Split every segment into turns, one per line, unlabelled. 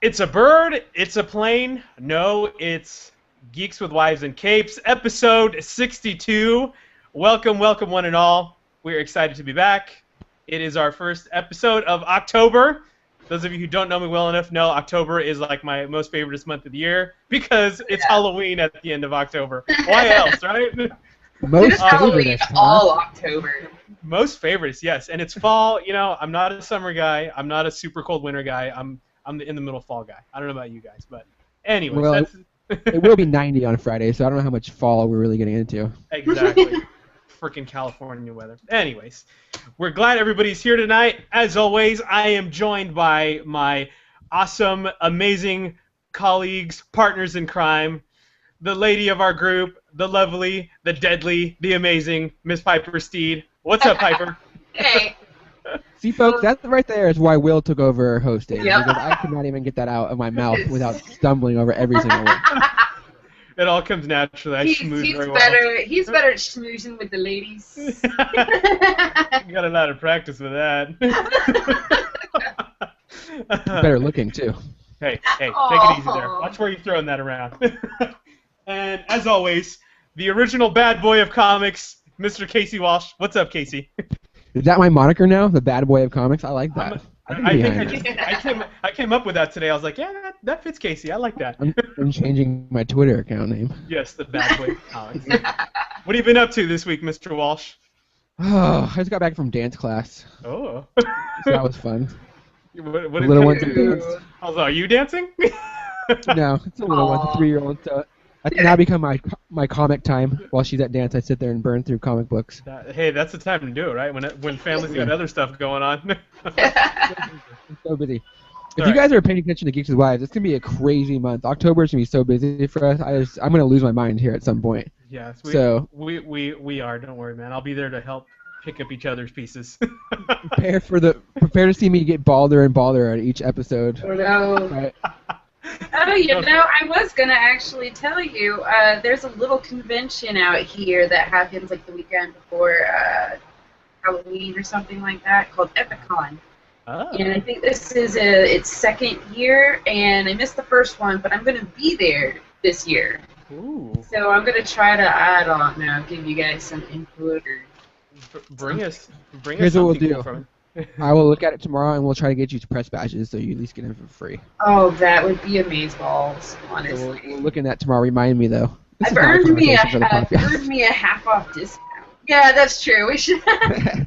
It's a bird, it's a plane. No, it's Geeks with Wives and Capes, episode 62. Welcome, welcome one and all. We're excited to be back. It is our first episode of October. Those of you who don't know me well enough know October is like my most favorite month of the year because it's Halloween at the end of October. Why else, right?
Most Halloween all October.
Most favorites, yes. And it's fall. You know, I'm not a summer guy. I'm not a super cold winter guy. I'm the in the middle fall guy. I don't know about you guys, but anyways.
Well, it will be 90 on Friday, so I don't know how much fall we're really getting into.
Exactly. Freaking California weather. Anyways, we're glad everybody's here tonight. As always, I am joined by my awesome, amazing colleagues, partners in crime, the lady of our group, the lovely, the deadly, the amazing Miss Piper Steed. What's up, Piper?
Hey.
See, folks, that right there is why Will took over hosting, because I could not even get that out of my mouth without stumbling over every single word.
It all comes naturally.
He's better at schmoozing with the ladies.
You got a lot of practice with that.
Better looking, too.
Hey, take it easy there. Watch where you're throwing that around. And as always, the original bad boy of comics, Mr. Casey Walsh. What's up, Casey?
Is that my moniker now? The bad boy of comics? I like that.
I came up with that today. I was like, yeah, that fits Casey. I like that.
I'm changing my Twitter account name.
Yes, the bad boy of comics. What have you been up to this week, Mr. Walsh?
Oh, I just got back from dance class.
Oh.
So that was fun.
What
the little ones danced.
Are you dancing?
No, it's a little one, 3-year-old. So that's now become my comic time. While she's at dance, I sit there and burn through comic books.
Hey, that's the time to do it, right? When families got other stuff going on.
I'm so busy. If you guys are paying attention to Geeks with Wives, it's gonna be a crazy month. October is gonna be so busy for us. I'm gonna lose my mind here at some point.
Yes, we are. Don't worry, man. I'll be there to help pick up each other's pieces.
Prepare to see me get balder and balder at each episode.
Oh no.
Right.
Oh, I was going to actually tell you, there's a little convention out here that happens like the weekend before Halloween or something like that called Epicon.
Oh.
And I think this is its second year, and I missed the first one, but I'm going to be there this year.
Ooh.
So I'm going to try to, I don't know, give you guys some input or...
Bring us
Here's what we'll do.
From
I will look at it tomorrow, and we'll try to get you press badges so you at least get them for free.
Oh, that would be amazeballs, honestly.
So we'll look at that tomorrow. Remind me, though.
I've earned me a half-off discount. Yeah, that's true. We should... I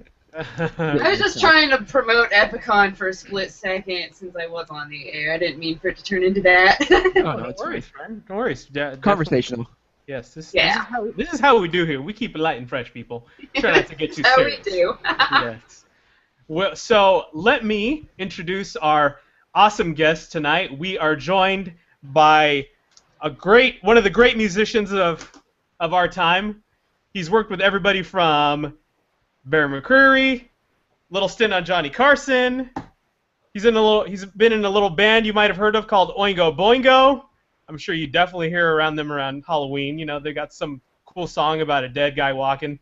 was just trying to promote Epicon for a split second since I was on the air. I didn't mean for it to turn into that.
Oh, no,
don't worry, friend. Don't worry.
Conversational.
Yes, this is how we do here. We keep it light and fresh, people. Try not to get too serious.
Oh, we do.
Yes. Well, so let me introduce our awesome guest tonight. We are joined by one of the great musicians of our time. He's worked with everybody from Barry McCreary, little stint on Johnny Carson. He's been in a little band you might have heard of called Oingo Boingo. I'm sure you definitely hear around them around Halloween. You know, they got some cool song about a dead guy walking.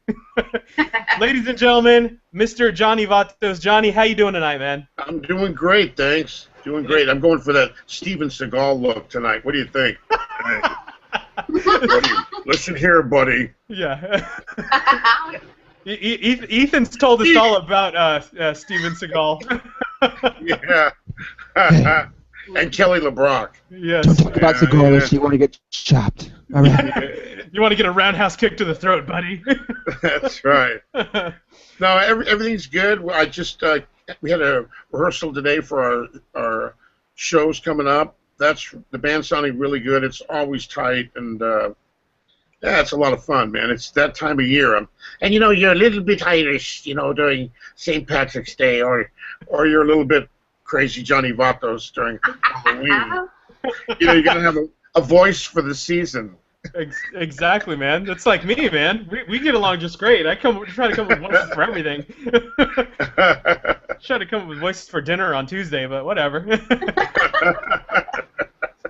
Ladies and gentlemen, Mr. Johnny Vatos. Johnny, how you doing tonight, man?
I'm doing great, thanks. Doing great. I'm going for that Steven Segal look tonight. What do you think? Listen here, buddy.
Yeah. Ethan's told us all about Steven Segal.
Yeah. And Kelly LeBrock.
Yes.
Don't talk about Segal unless you want to get chopped. All right.
You want to get a roundhouse kick to the throat, buddy.
That's right. No, everything's good. I just we had a rehearsal today for our shows coming up. The band sounding really good. It's always tight, and it's a lot of fun, man. It's that time of year. And you're a little bit Irish, during St. Patrick's Day, or you're a little bit crazy Johnny Vatos during Halloween. You're gonna have a voice for the season.
Exactly, man. That's like me, man. We get along just great. I try to come up with voices for everything. Try to come up with voices for dinner on Tuesday, but whatever.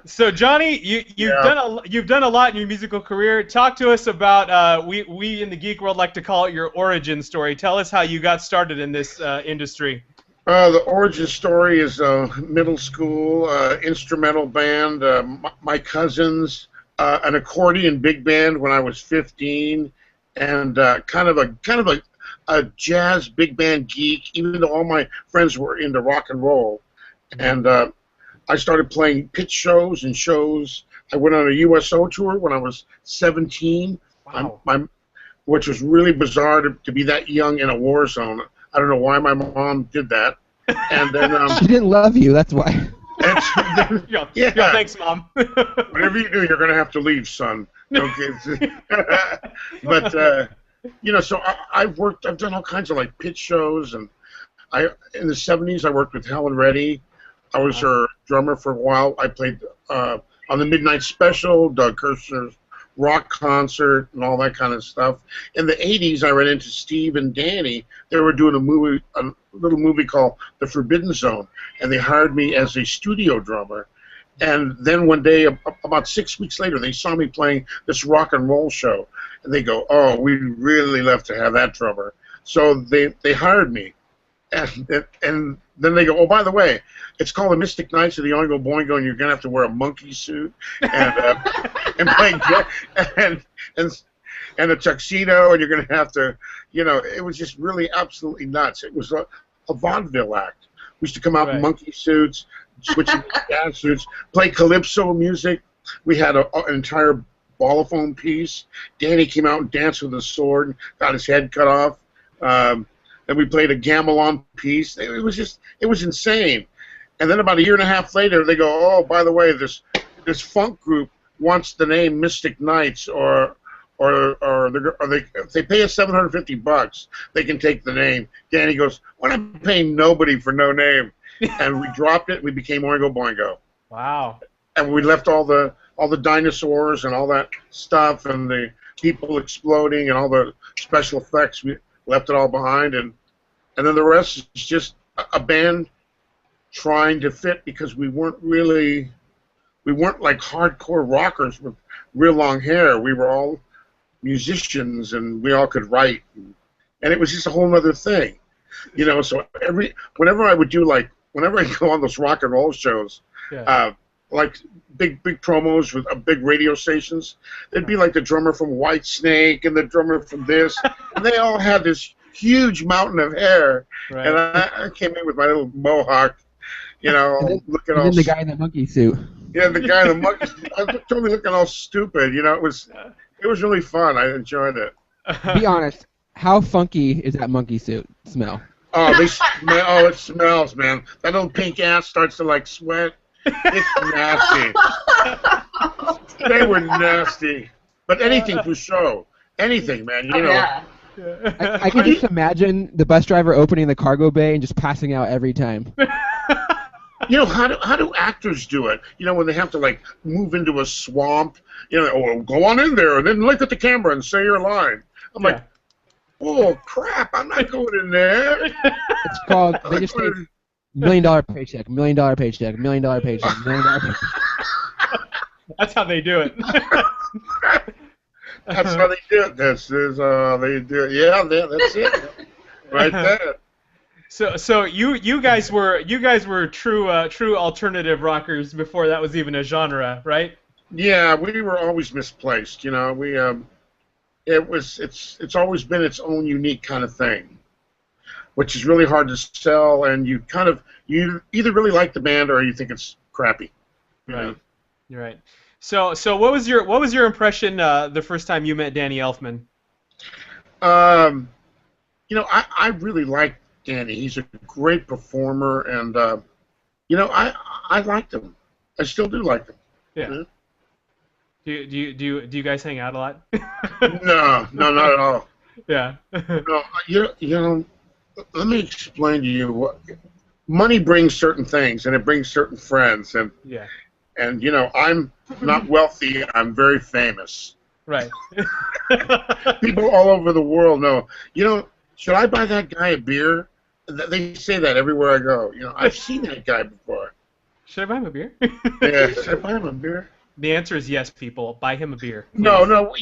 So Johnny, you've done a lot in your musical career. Talk to us about we in the geek world like to call it your origin story. Tell us how you got started in this industry.
The origin story is middle school instrumental band. My cousins, an accordion big band when I was 15, and kind of a jazz big band geek. Even though all my friends were into rock and roll, and I started playing pitch shows and shows. I went on a USO tour when I was 17.
Wow.
Which was really bizarre to be that young in a war zone. I don't know why my mom did that. And then
She didn't love you, that's why.
Yeah, thanks, Mom.
Whatever you do, you're gonna have to leave, son. Okay. But so I've done all kinds of like pitch shows, and in the '70s I worked with Helen Reddy. I was her drummer for a while. I played on the Midnight Special, Doug Kirshner's rock concert, and all that kind of stuff. In the '80s, I ran into Steve and Danny. They were doing a little movie called The Forbidden Zone, and they hired me as a studio drummer. And then one day, about 6 weeks later, they saw me playing this rock and roll show, and they go, "Oh, we'd really love to have that drummer." So they hired me, and then they go, "Oh, by the way, it's called the Mystic Knights of the Oingo Boingo, and you're gonna have to wear a monkey suit and play and a tuxedo, and you're gonna have to, It was just really absolutely nuts. It was a vaudeville act. We used to come out in monkey suits, switching jazz suits, play calypso music. We had an entire ballophone piece. Danny came out and danced with a sword, and got his head cut off. And we played a gamelan piece. It was insane. And then about a year and a half later, they go, "Oh, by the way, this funk group wants the name Mystic Knights, or if they pay us $750, they can take the name." Danny goes, "We're not paying nobody for no name," and we dropped it. And we became Oingo Boingo.
Wow.
And we left all the dinosaurs and all that stuff, and the people exploding and all the special effects. We left it all behind, and then the rest is just a band trying to fit, because we weren't like hardcore rockers with real long hair. We were all musicians, and we all could write, and it was just a whole other thing, So whenever I go on those rock and roll shows, like big promos with big radio stations, it'd be like the drummer from Whitesnake and the drummer from this, and they all had this huge mountain of hair, and I came in with my little mohawk, looking all.
And then the guy in the monkey suit.
Yeah, the guy in the monkey suit. I was totally looking all stupid. It was really fun. I enjoyed it.
Be honest. How funky is that monkey suit smell?
Oh, it smells, man. That little pink ass starts to sweat. It's nasty. They were nasty. But anything for show. Anything, man.
Yeah.
I can just imagine the bus driver opening the cargo bay and just passing out every time.
How do actors do it? When they have to move into a swamp, go on in there and then look at the camera and say your line. I'm like, oh crap, I'm not going in there.
It's called, they just take $1 million paycheck, $1 million paycheck, $1 million paycheck, $1 million paycheck.
That's how they do it.
That's how they do it. This is how they do it. Yeah, that's it. Right there.
So you guys were true alternative rockers before that was even a genre, right?
Yeah, we were always misplaced. It's always been its own unique kind of thing, which is really hard to sell, and you either really like the band or you think it's crappy.
Right. You're right. So what was your impression the first time you met Danny Elfman?
I really like Danny. He's a great performer, and I liked him. I still do like him.
Yeah. Do you guys hang out a lot?
No, not at all.
Yeah.
No, let me explain to you what money brings. Certain things, and it brings certain friends, and
yeah.
And I'm not wealthy. I'm very famous.
Right.
People all over the world know. Should I buy that guy a beer? They say that everywhere I go. I've seen that guy before.
Should I buy him a beer?
Yeah, should I buy him a beer?
The answer is yes, people. Buy him a beer. Please.
No.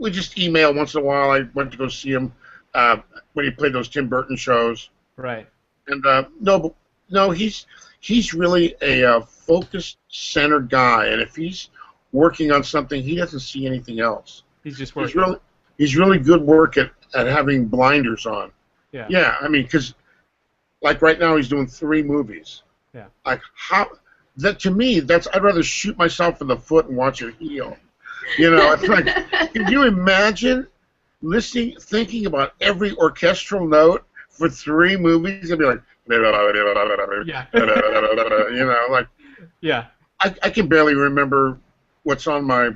We just email once in a while. I went to go see him when he played those Tim Burton shows.
Right.
And no, he's really a focused, centered guy, and if he's working on something, he doesn't see anything else.
He's just working.
He's really good work at having blinders on.
Yeah.
Yeah, I mean, because like right now he's doing 3 movies.
Yeah.
Like that to me, I'd rather shoot myself in the foot and watch it heal. You know, it's like, can you imagine thinking about every orchestral note for 3 movies and be like,
Yeah.
you know, like,
yeah.
I can barely remember what's on my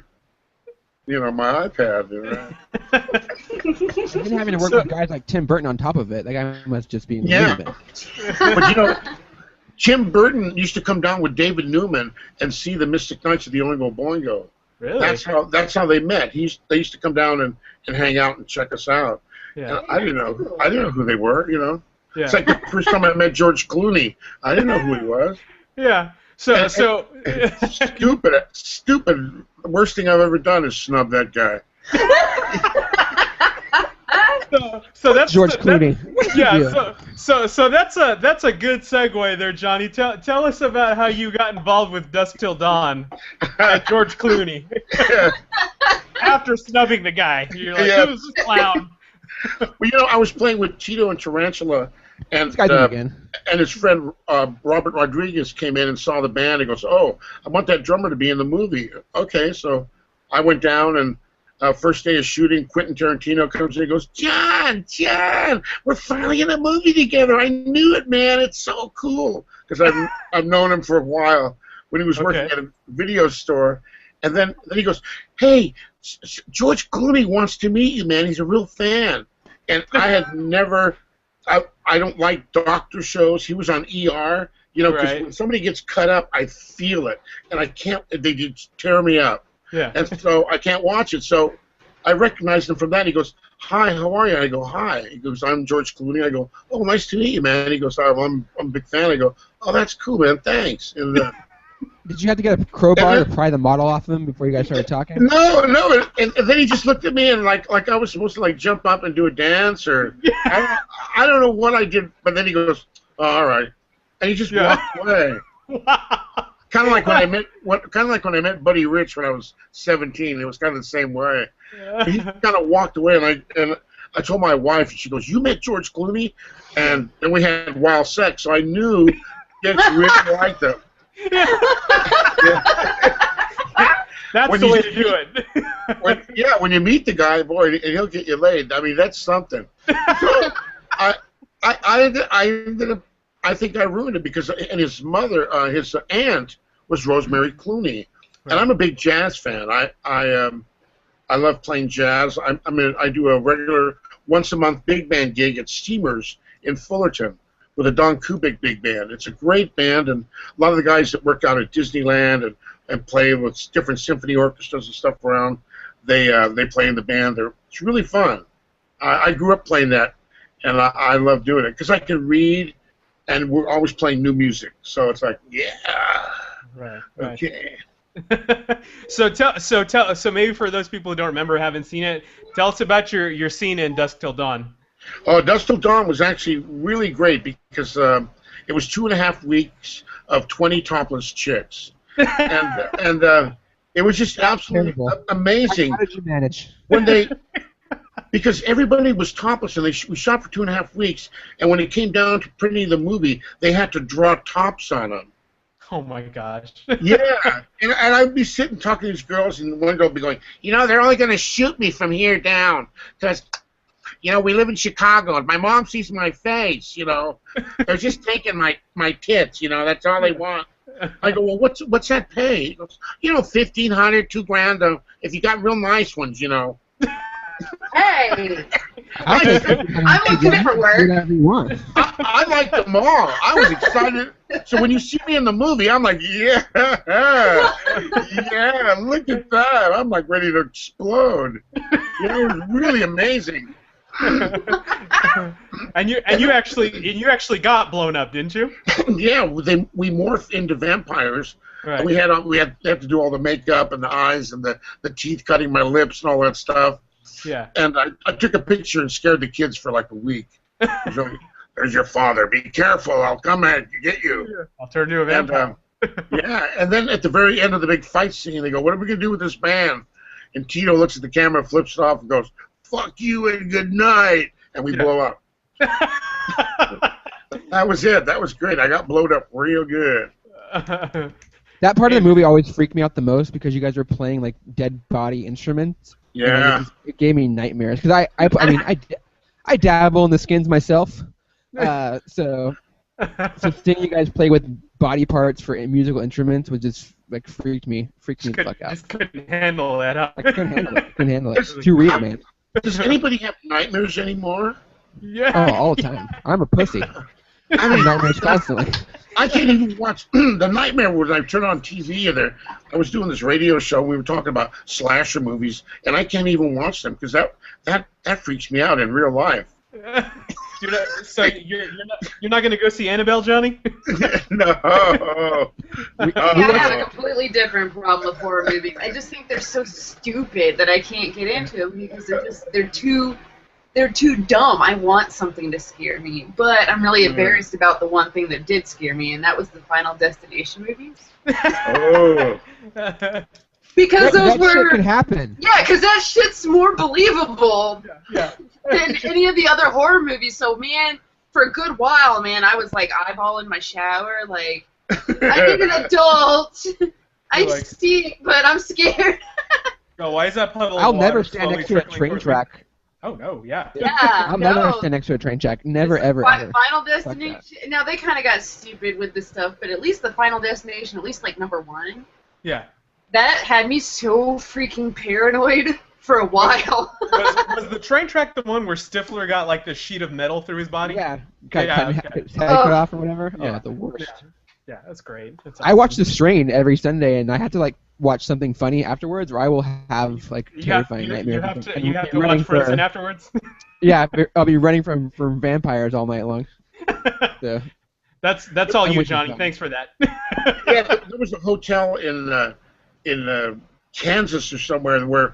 iPad. You know?
And then having to work with guys like Tim Burton on top of it, that guy must just be
Yeah.
Newman.
But you know, Tim Burton used to come down with David Newman and see the Mystic Knights of the Oingo Boingo.
Really?
That's how they met. They used to come down and hang out and check us out.
Yeah.
And I didn't know who they were. You know,
Yeah.
it's like the first time I met George Clooney. I didn't know who he was.
Yeah. So
Stupid. The worst thing I've ever done is snub that guy.
so that's
George Clooney.
Yeah. So that's a good segue there, Johnny. Tell us about how you got involved with Dusk Till Dawn, George Clooney.
Yeah.
After snubbing the guy, you're like,
Yeah.
who's this clown?
Well, you know, I was playing with Tito and Tarantula, and
This guy did it again.
and his friend Robert Rodriguez came in and saw the band. He goes, "Oh, I want that drummer to be in the movie." Okay, so I went down, and first day of shooting, Quentin Tarantino comes in and goes, John, we're finally in a movie together. I knew it, man. It's so cool." Because I've known him for a while when he was working at a video store. And then he goes, "Hey, George Clooney wants to meet you, man. He's a real fan." And I had never... I don't like doctor shows. He was on ER, you know, because when somebody gets cut up, I feel it, and I can't. They just tear me up, and so I can't watch it. So I recognized him from that. He goes, "Hi, how are you?" I go, "Hi." He goes, "I'm George Clooney." I go, "Oh, nice to meet you, man." He goes, I'm a big fan." I go, "Oh, that's cool, man. Thanks." And
Did you have to get a crowbar to pry the model off him before you guys started talking?
No, and then he just looked at me and like I was supposed to like jump up and do a dance or I don't know what I did, but then he goes, "Oh, all right," and he just walked away. Kind of like when I met Buddy Rich when I was 17. It was kind of the same way. He kind of walked away, and I told my wife, and she goes, "You met George Clooney?" And then we had wild sex, so I knew Dick really liked him.
That's the way to do it.
When you meet the guy, boy, and he'll get you laid. I mean, that's something. So I ended up. I think I ruined it because his mother, his aunt, was Rosemary Clooney, and I'm a big jazz fan. I love playing jazz. I do a regular once-a-month big band gig at Steamers in Fullerton with a Don Kubik big band. It's a great band, and a lot of the guys that work out at Disneyland and play with different symphony orchestras and stuff around, they play in the band. It's really fun. I grew up playing that, and I love doing it because I can read, and we're always playing new music. So it's like,
right.
Okay.
So maybe for those people who don't remember, haven't seen it, tell us about your scene in Dusk Till Dawn.
Oh, Dusk Till Dawn was actually really great because it was 2.5 weeks of 20 topless chicks, and it was just absolutely amazing.
How did you manage?
Because everybody was topless, and we shot for 2.5 weeks, and when it came down to printing the movie, they had to draw tops on them.
Oh my gosh.
Yeah, and I'd be sitting talking to these girls, and one girl would be going, "They're only going to shoot me from here down because, we live in Chicago, and my mom sees my face. They're just taking my tits. That's all they want." I go, "Well, what's that pay?" He goes, $1,500, $2,000 if you got real nice ones.
Hey, I'm looking for work.
Whatever you want.
I liked them all. I was excited. So when you see me in the movie, I'm like, yeah, look at that. I'm like ready to explode. It was really amazing.
and you actually got blown up, didn't you?
Yeah, we morphed into vampires.
Right.
And we had to do all the makeup and the eyes and the teeth cutting my lips and all that stuff.
Yeah.
And I took a picture and scared the kids for like a week. So there's your father. Be careful. I'll come and get you.
I'll turn you a vampire.
Yeah, and then at the very end of the big fight scene, they go, what are we going to do with this band? And Tito looks at the camera, flips it off, and goes, fuck you and good night. And we blow up. That was it. That was great. I got blowed up real good.
That part of the movie always freaked me out the most because you guys were playing like dead body instruments.
Yeah.
It gave me nightmares because I dabble in the skins myself. So seeing you guys play with body parts for musical instruments was just like freaked me the fuck out.
Just couldn't handle that. Huh?
I couldn't handle it. It's too real, man.
Does anybody have nightmares anymore?
Yeah.
Oh, all the time. I'm a pussy. I have nightmares constantly.
I can't even watch. The nightmare was I turned on TV. I was doing this radio show. We were talking about slasher movies, and I can't even watch them because that freaks me out in real life.
You're not going to go see Annabelle, Johnny?
No.
I have a completely different problem with horror movies. I just think they're so stupid that I can't get into them because they're too dumb. I want something to scare me, but I'm really embarrassed about the one thing that did scare me, and that was the Final Destination movies.
Oh.
that
Because those
shit can happen.
Yeah, because that shit's more believable than any of the other horror movies. So, man, for a good while, man, I was like eyeballing my shower, like, I need an adult. I stink, but I'm scared.
Oh, why is that puddle?
I'll never stand next to a train track.
Oh no, yeah.
I'll never stand next to a train track. Never, ever, ever.
Final Destination. Now they kind of got stupid with this stuff, but at least the Final Destination, at least like #1.
Yeah.
That had me so freaking paranoid for a while.
Was the train track the one where Stifler got like the sheet of metal through his body?
Yeah. Cut off or whatever.
Yeah.
Oh, the worst.
Yeah, that's great. That's
awesome. I watch The Strain every Sunday, and I have to like watch something funny afterwards, or I will have like terrifying nightmares.
You have to watch Frozen afterwards.
Yeah, I'll be running from vampires all night long. So.
That's all you, Johnny. Thanks for that.
Yeah, there was a hotel in Kansas or somewhere where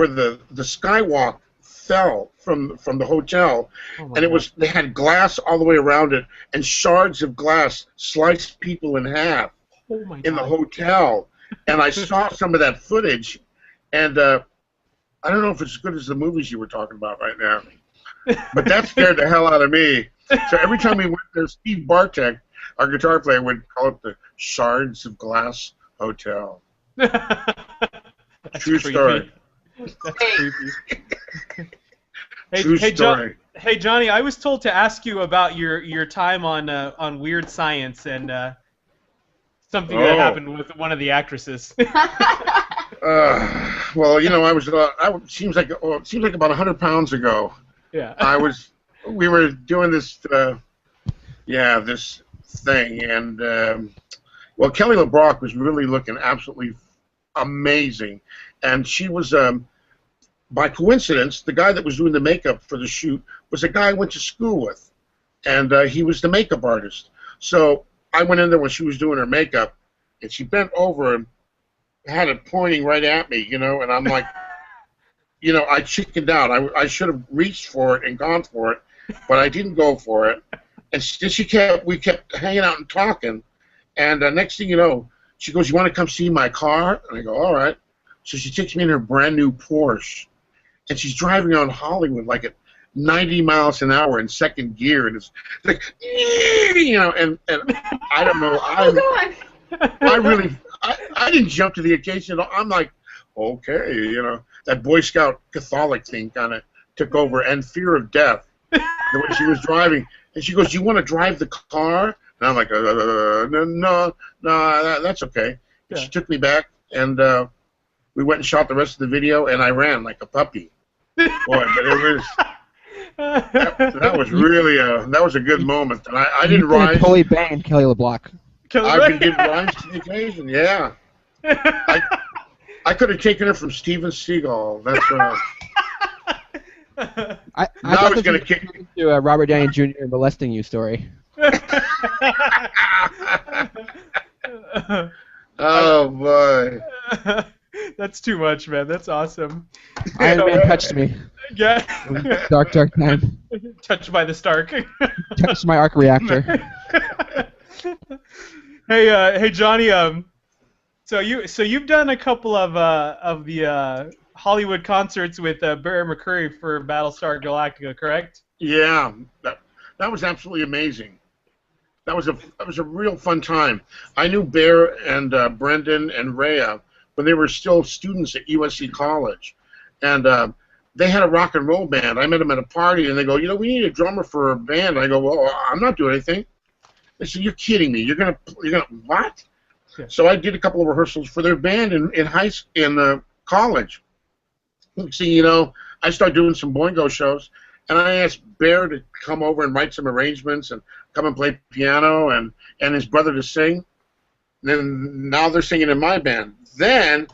the skywalk fell from the hotel, and they had glass all the way around it, and shards of glass sliced people in half in the hotel. And I saw some of that footage, and I don't know if it's as good as the movies you were talking about right now, but that scared the hell out of me. So every time we went there, Steve Bartek, our guitar player, would call it the Shards of Glass Hotel. True story.
That's creepy. Hey, Johnny, I was told to ask you about your time on Weird Science and something that happened with one of the actresses.
Well, you know, seems like about 100 pounds ago.
Yeah.
We were doing this thing, and well, Kelly LeBrock was really looking absolutely amazing, and she was by coincidence, the guy that was doing the makeup for the shoot was a guy I went to school with, and he was the makeup artist. So I went in there when she was doing her makeup, and she bent over and had it pointing right at me, you know, and I'm like, you know, I chickened out. I should have reached for it and gone for it, but I didn't go for it. And we kept hanging out and talking, and next thing you know, she goes, "You want to come see my car?" And I go, "All right." So she takes me in her brand new Porsche, and she's driving around Hollywood like at 90 miles an hour in second gear, and it's like, you know, and I don't know, I didn't jump to the occasion. I'm like, okay, you know, that Boy Scout Catholic thing kind of took over, and fear of death, the way she was driving. And she goes, "You want to drive the car?" And I'm like, no, that's okay. Yeah. She took me back, and we went and shot the rest of the video, and I ran like a puppy. Boy, but it was that was really that was a good moment. And I didn't rise.
Totally banged Kelly LeBrock.
I didn't rise to the occasion. Yeah, I could have taken her from Steven Segal. That's
I was going to kick to Robert Downey Jr. molesting you story.
Oh boy,
that's too much, man. That's awesome.
Iron Man touched me.
Yeah.
Dark time.
Touched by the Stark.
Touched my arc reactor.
Hey, Johnny. So you've done a couple of the Hollywood concerts with Barry McCreary for Battlestar Galactica, correct?
Yeah, that was absolutely amazing. That was a real fun time. I knew Bear and Brendan and Rhea when they were still students at USC College, and they had a rock and roll band. I met them at a party, and they go, we need a drummer for a band. I go, well, I'm not doing anything. They said, you're kidding me. You're gonna what? Yeah. So I did a couple of rehearsals for their band in college. So, I started doing some Boingo shows, and I asked Bear to come over and write some arrangements and come and play piano, and his brother to sing. And then now they're singing in my band. Then,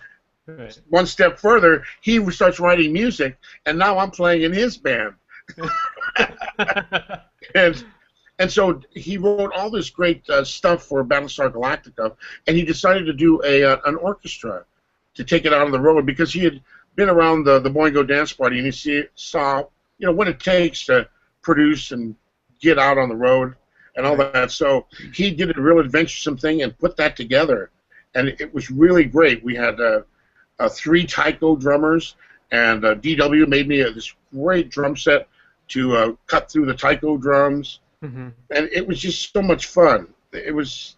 right. One step further, he starts writing music, and now I'm playing in his band. And so he wrote all this great stuff for Battlestar Galactica, and he decided to do an orchestra to take it out on the road because he had been around the Boingo dance party, and he saw what it takes to produce and get out on the road and all that. So he did a real adventuresome thing and put that together, and it was really great. We had 3 taiko drummers, and DW made me this great drum set to cut through the taiko drums. Mm-hmm. And it was just so much fun. It was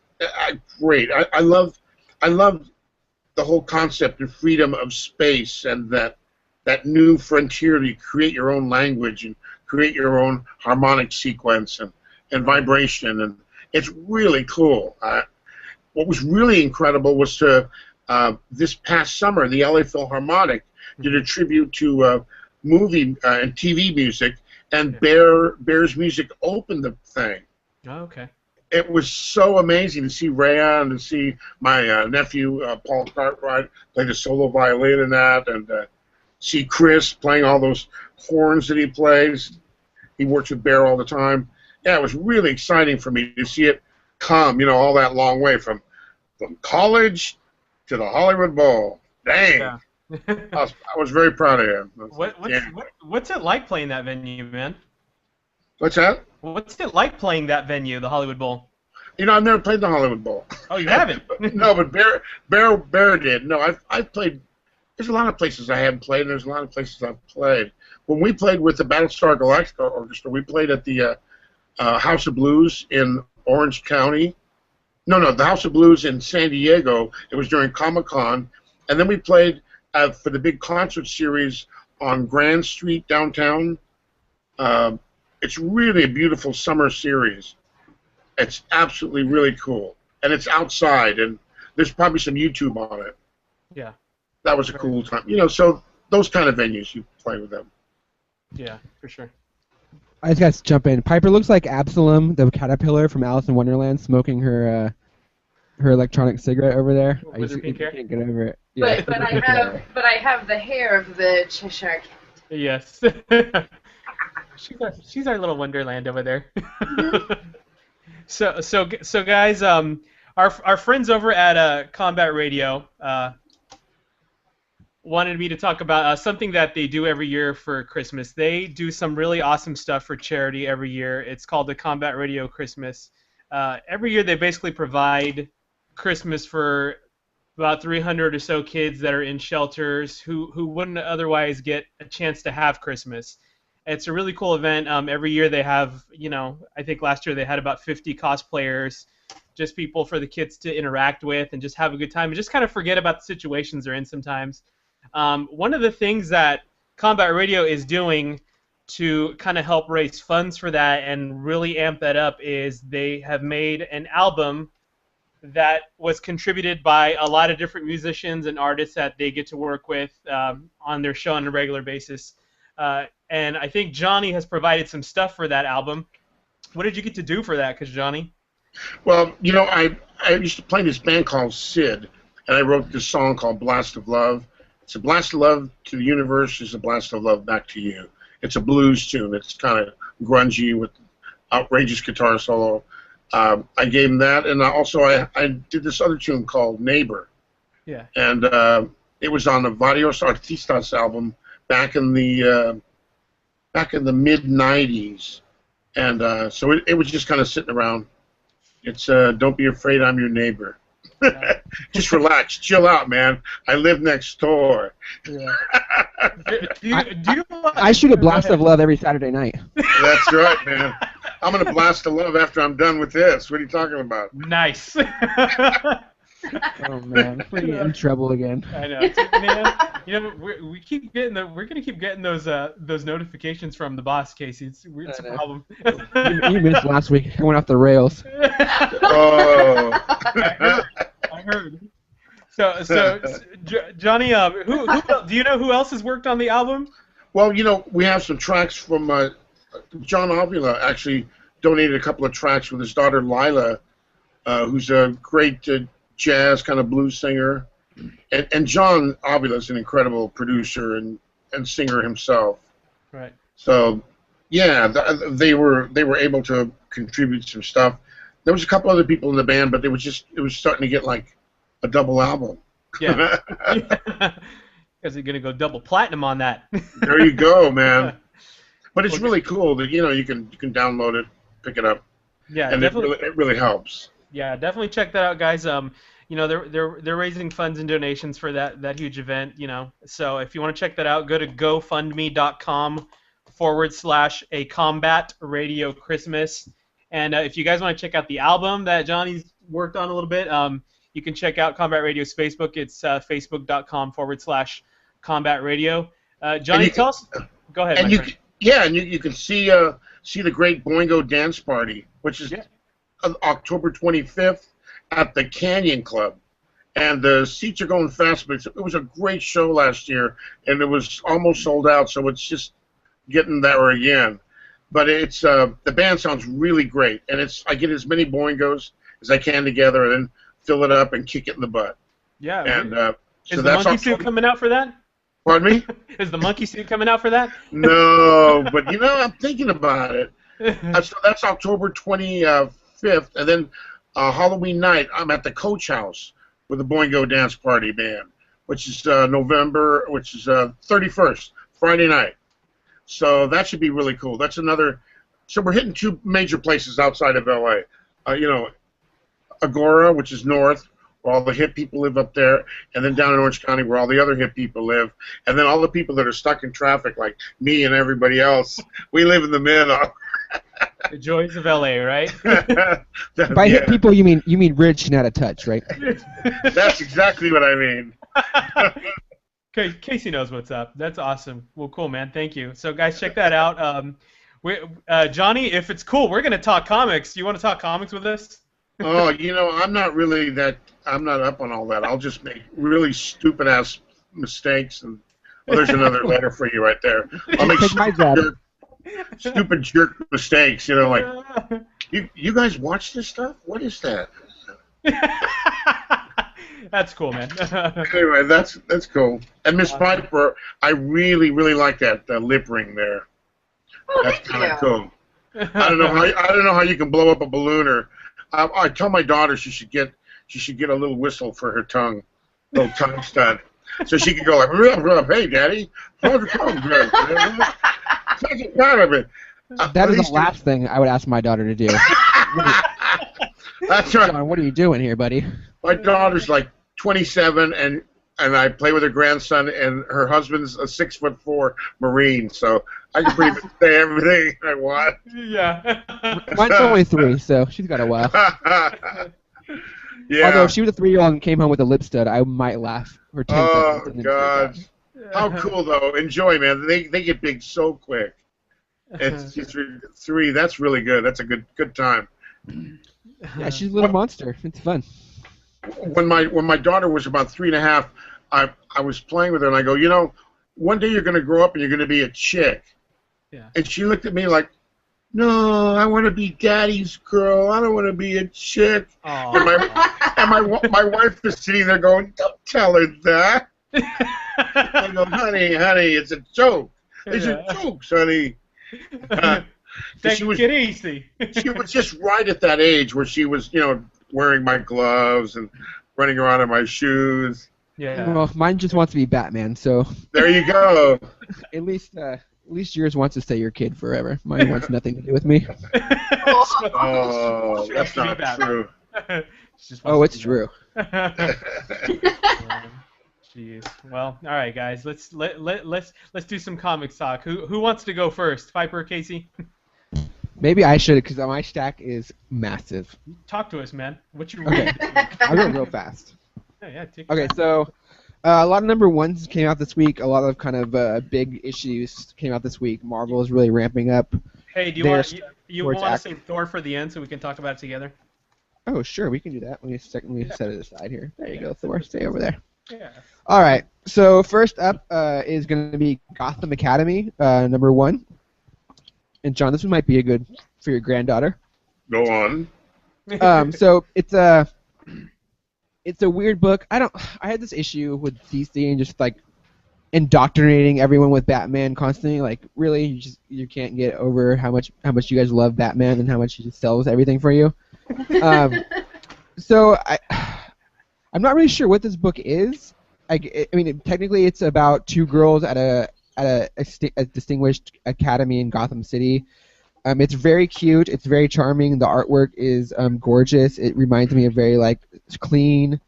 great. I love the whole concept of freedom of space and that new frontier to create your own language and create your own harmonic sequence and vibration. And it's really cool. What was really incredible was this past summer, the LA Philharmonic did a tribute to movie and TV music. And Bear's music opened the thing.
Oh, okay.
It was so amazing to see Rhea and to see my nephew, Paul Cartwright, play the solo violin in that, and see Chris playing all those horns that he plays. He works with Bear all the time. Yeah, it was really exciting for me to see it come, all that long way from college to the Hollywood Bowl. Dang. Yeah. I was very proud of him.
What's it like playing that venue, man?
What's that?
What's it like playing that venue, the Hollywood Bowl?
I've never played the Hollywood Bowl.
Oh, you haven't?
No, but Bear did. No, I've played. There's a lot of places I haven't played, and there's a lot of places I've played. When we played with the Battlestar Galactica Orchestra, we played at the House of Blues in Orange County. No, the House of Blues in San Diego. It was during Comic-Con, and then we played for the big concert series on Grand Street downtown. It's really a beautiful summer series. It's absolutely really cool. And it's outside, and there's probably some YouTube on it.
Yeah.
That was a cool time. So those kind of venues, you play with them.
Yeah, for sure.
I just got to jump in. Piper looks like Absalom, the caterpillar from Alice in Wonderland, smoking her electronic cigarette over there.
With her pink hair?
Can't get over it.
Yeah. But I have the hair of the Cheshire Cat.
Yes. she's our little Wonderland over there. So guys, our friends over at Combat Radio wanted me to talk about something that they do every year for Christmas. They do some really awesome stuff for charity every year. It's called the Combat Radio Christmas. Every year they basically provide Christmas for about 300 or so kids that are in shelters who wouldn't otherwise get a chance to have Christmas. It's a really cool event. Every year they have, I think last year they had about 50 cosplayers, just people for the kids to interact with and just have a good time and just kind of forget about the situations they're in sometimes. One of the things that Combat Radio is doing to kind of help raise funds for that and really amp that up is they have made an album that was contributed by a lot of different musicians and artists that they get to work with on their show on a regular basis. And I think Johnny has provided some stuff for that album. What did you get to do for that, Johnny?
Well, I used to play in this band called Sid, and I wrote this song called Blast of Love. It's a blast of love to the universe, it's a blast of love back to you. It's a blues tune. It's kind of grungy with outrageous guitar solo. I gave him that, and also I did this other tune called Neighbor.
Yeah.
And it was on the Varios Artistas album back in the mid '90s. And so it was just kind of sitting around. It's don't be afraid, I'm your neighbor. Just relax, chill out, man. I live next door.
Yeah.
I shoot a blast of love every Saturday night.
That's right, man. I'm gonna blast the love after I'm done with this. What are you talking about?
Nice.
Oh man, we're getting in trouble again.
I know, man. You know, we're gonna keep getting those notifications from the boss, Casey. It's a problem.
You missed last week. I went off the rails.
Oh.
I heard. So Johnny, who do you know who else has worked on the album?
Well, you know, we have some tracks from John Avila actually donated a couple of tracks with his daughter Lila, who's a great jazz kind of blues singer, and John Avila is an incredible producer and singer himself.
Right.
So, yeah, they were able to contribute some stuff. There was a couple other people in the band, but it was starting to get like a double album.
Yeah. Because they're gonna go double platinum on that.
There you go, man. But it's really cool that you can download it, pick it up.
Yeah,
and
definitely.
it really helps.
Yeah, definitely check that out, guys. You know, they're raising funds and donations for that huge event. You know, so if you want to check that out, go to GoFundMe.com/A Combat Radio Christmas. And if you guys want to check out the album that Johnny's worked on a little bit, you can check out Combat Radio's Facebook. It's Facebook.com/Combat Radio. Johnny, tell us. Go ahead.
And you can see the Great Boingo Dance Party, which is October 25th at the Canyon Club, and the seats are going fast. But it was a great show last year, and it was almost sold out. So it's just getting there again. But it's the band sounds really great, and I get as many boingos as I can together, and then fill it up and kick it in the butt.
Yeah.
And
is the monkey suit coming out for that?
Pardon me?
Is the monkey suit coming out for that?
No, but I'm thinking about it. So that's October 25th, and then Halloween night I'm at the Coach House with the Boingo Dance Party band, which is November, which is 31st, Friday night. So that should be really cool. That's another. So we're hitting two major places outside of LA. Agora, which is north, where all the hip people live up there, and then down in Orange County, where all the other hip people live, and then all the people that are stuck in traffic, like me and everybody else. We live in the middle.
The joys of LA, right?
By hip people, you mean rich and out of touch, right?
That's exactly what I mean.
Okay, Casey knows what's up. That's awesome. Well, cool, man. Thank you. So, guys, check that out. Johnny, if it's cool, we're gonna talk comics. Do you want to talk comics with us?
Oh, I'm not really that. I'm not up on all that. I'll just make really stupid ass mistakes, and there's another letter for you right there. I'll make stupid jerk mistakes. Like you guys watch this stuff? What is that?
That's cool, man.
Anyway, that's cool. And Miss Piper, I really like that lip ring there.
Oh,
that's kind of cool. I don't know how you can blow up a balloon, or I tell my daughter she should get a little whistle for her tongue, little tongue stud, so she can go like, "Hey, Daddy, how's your tongue, good? Take out of it."
That is the last thing I would ask my daughter to do.
That's right.
John, what are you doing here, buddy?
My daughter's like 27, and I play with her grandson, and her husband's a 6'4" Marine, so I can pretty much say everything I want.
Yeah.
Mine's only 3, so she's got a while.
Yeah.
Although if she was a 3-year-old and came home with a lip stud, I might laugh for 10
seconds.
And
Oh, God. How cool, though. Enjoy, man. They get big so quick. It's just 3. That's really good. That's a good time.
Yeah, she's a little monster. It's fun.
When my daughter was about 3.5, I was playing with her, and I go, one day you're going to grow up and you're going to be a chick.
Yeah.
And she looked at me like, no, I want to be Daddy's girl. I don't want to be a chick. And my wife is sitting there going, don't tell her that. I go, honey, it's a joke. It's a joke, honey.
Take it easy.
She was just right at that age where she was, wearing my gloves and running around in my shoes.
Yeah.
Well, mine just wants to be Batman, so.
There you go.
At least At least yours wants to stay your kid forever. Mine wants nothing to do with me.
Oh, that's not true.
Oh, it's true.
Jeez. Well, all right, guys. Let's do some comics talk. Who wants to go first? Piper or Casey?
Maybe I should, because my stack is massive.
Talk to us, man. What's your
Okay. I'll go real fast.
Yeah, take
Okay, so a lot of number ones came out this week. A lot of kind of big issues came out this week. Marvel is really ramping up.
Hey, do you want to save Thor for the end so we can talk about it together?
Oh, sure, we can do that. Let me set it aside here. There you go, Thor. Stay over there.
Yeah.
All right. So first up is going to be Gotham Academy, number 1. And John, this one might be a good for your granddaughter.
Go on.
So it's a weird book. I had this issue with DC and just like indoctrinating everyone with Batman constantly. Like, really, you can't get over how much you guys love Batman and how much he just sells everything for you. So I'm not really sure what this book is. I mean, technically, it's about 2 girls at a distinguished academy in Gotham City. It's very cute. It's very charming. The artwork is gorgeous. It reminds me of very like clean,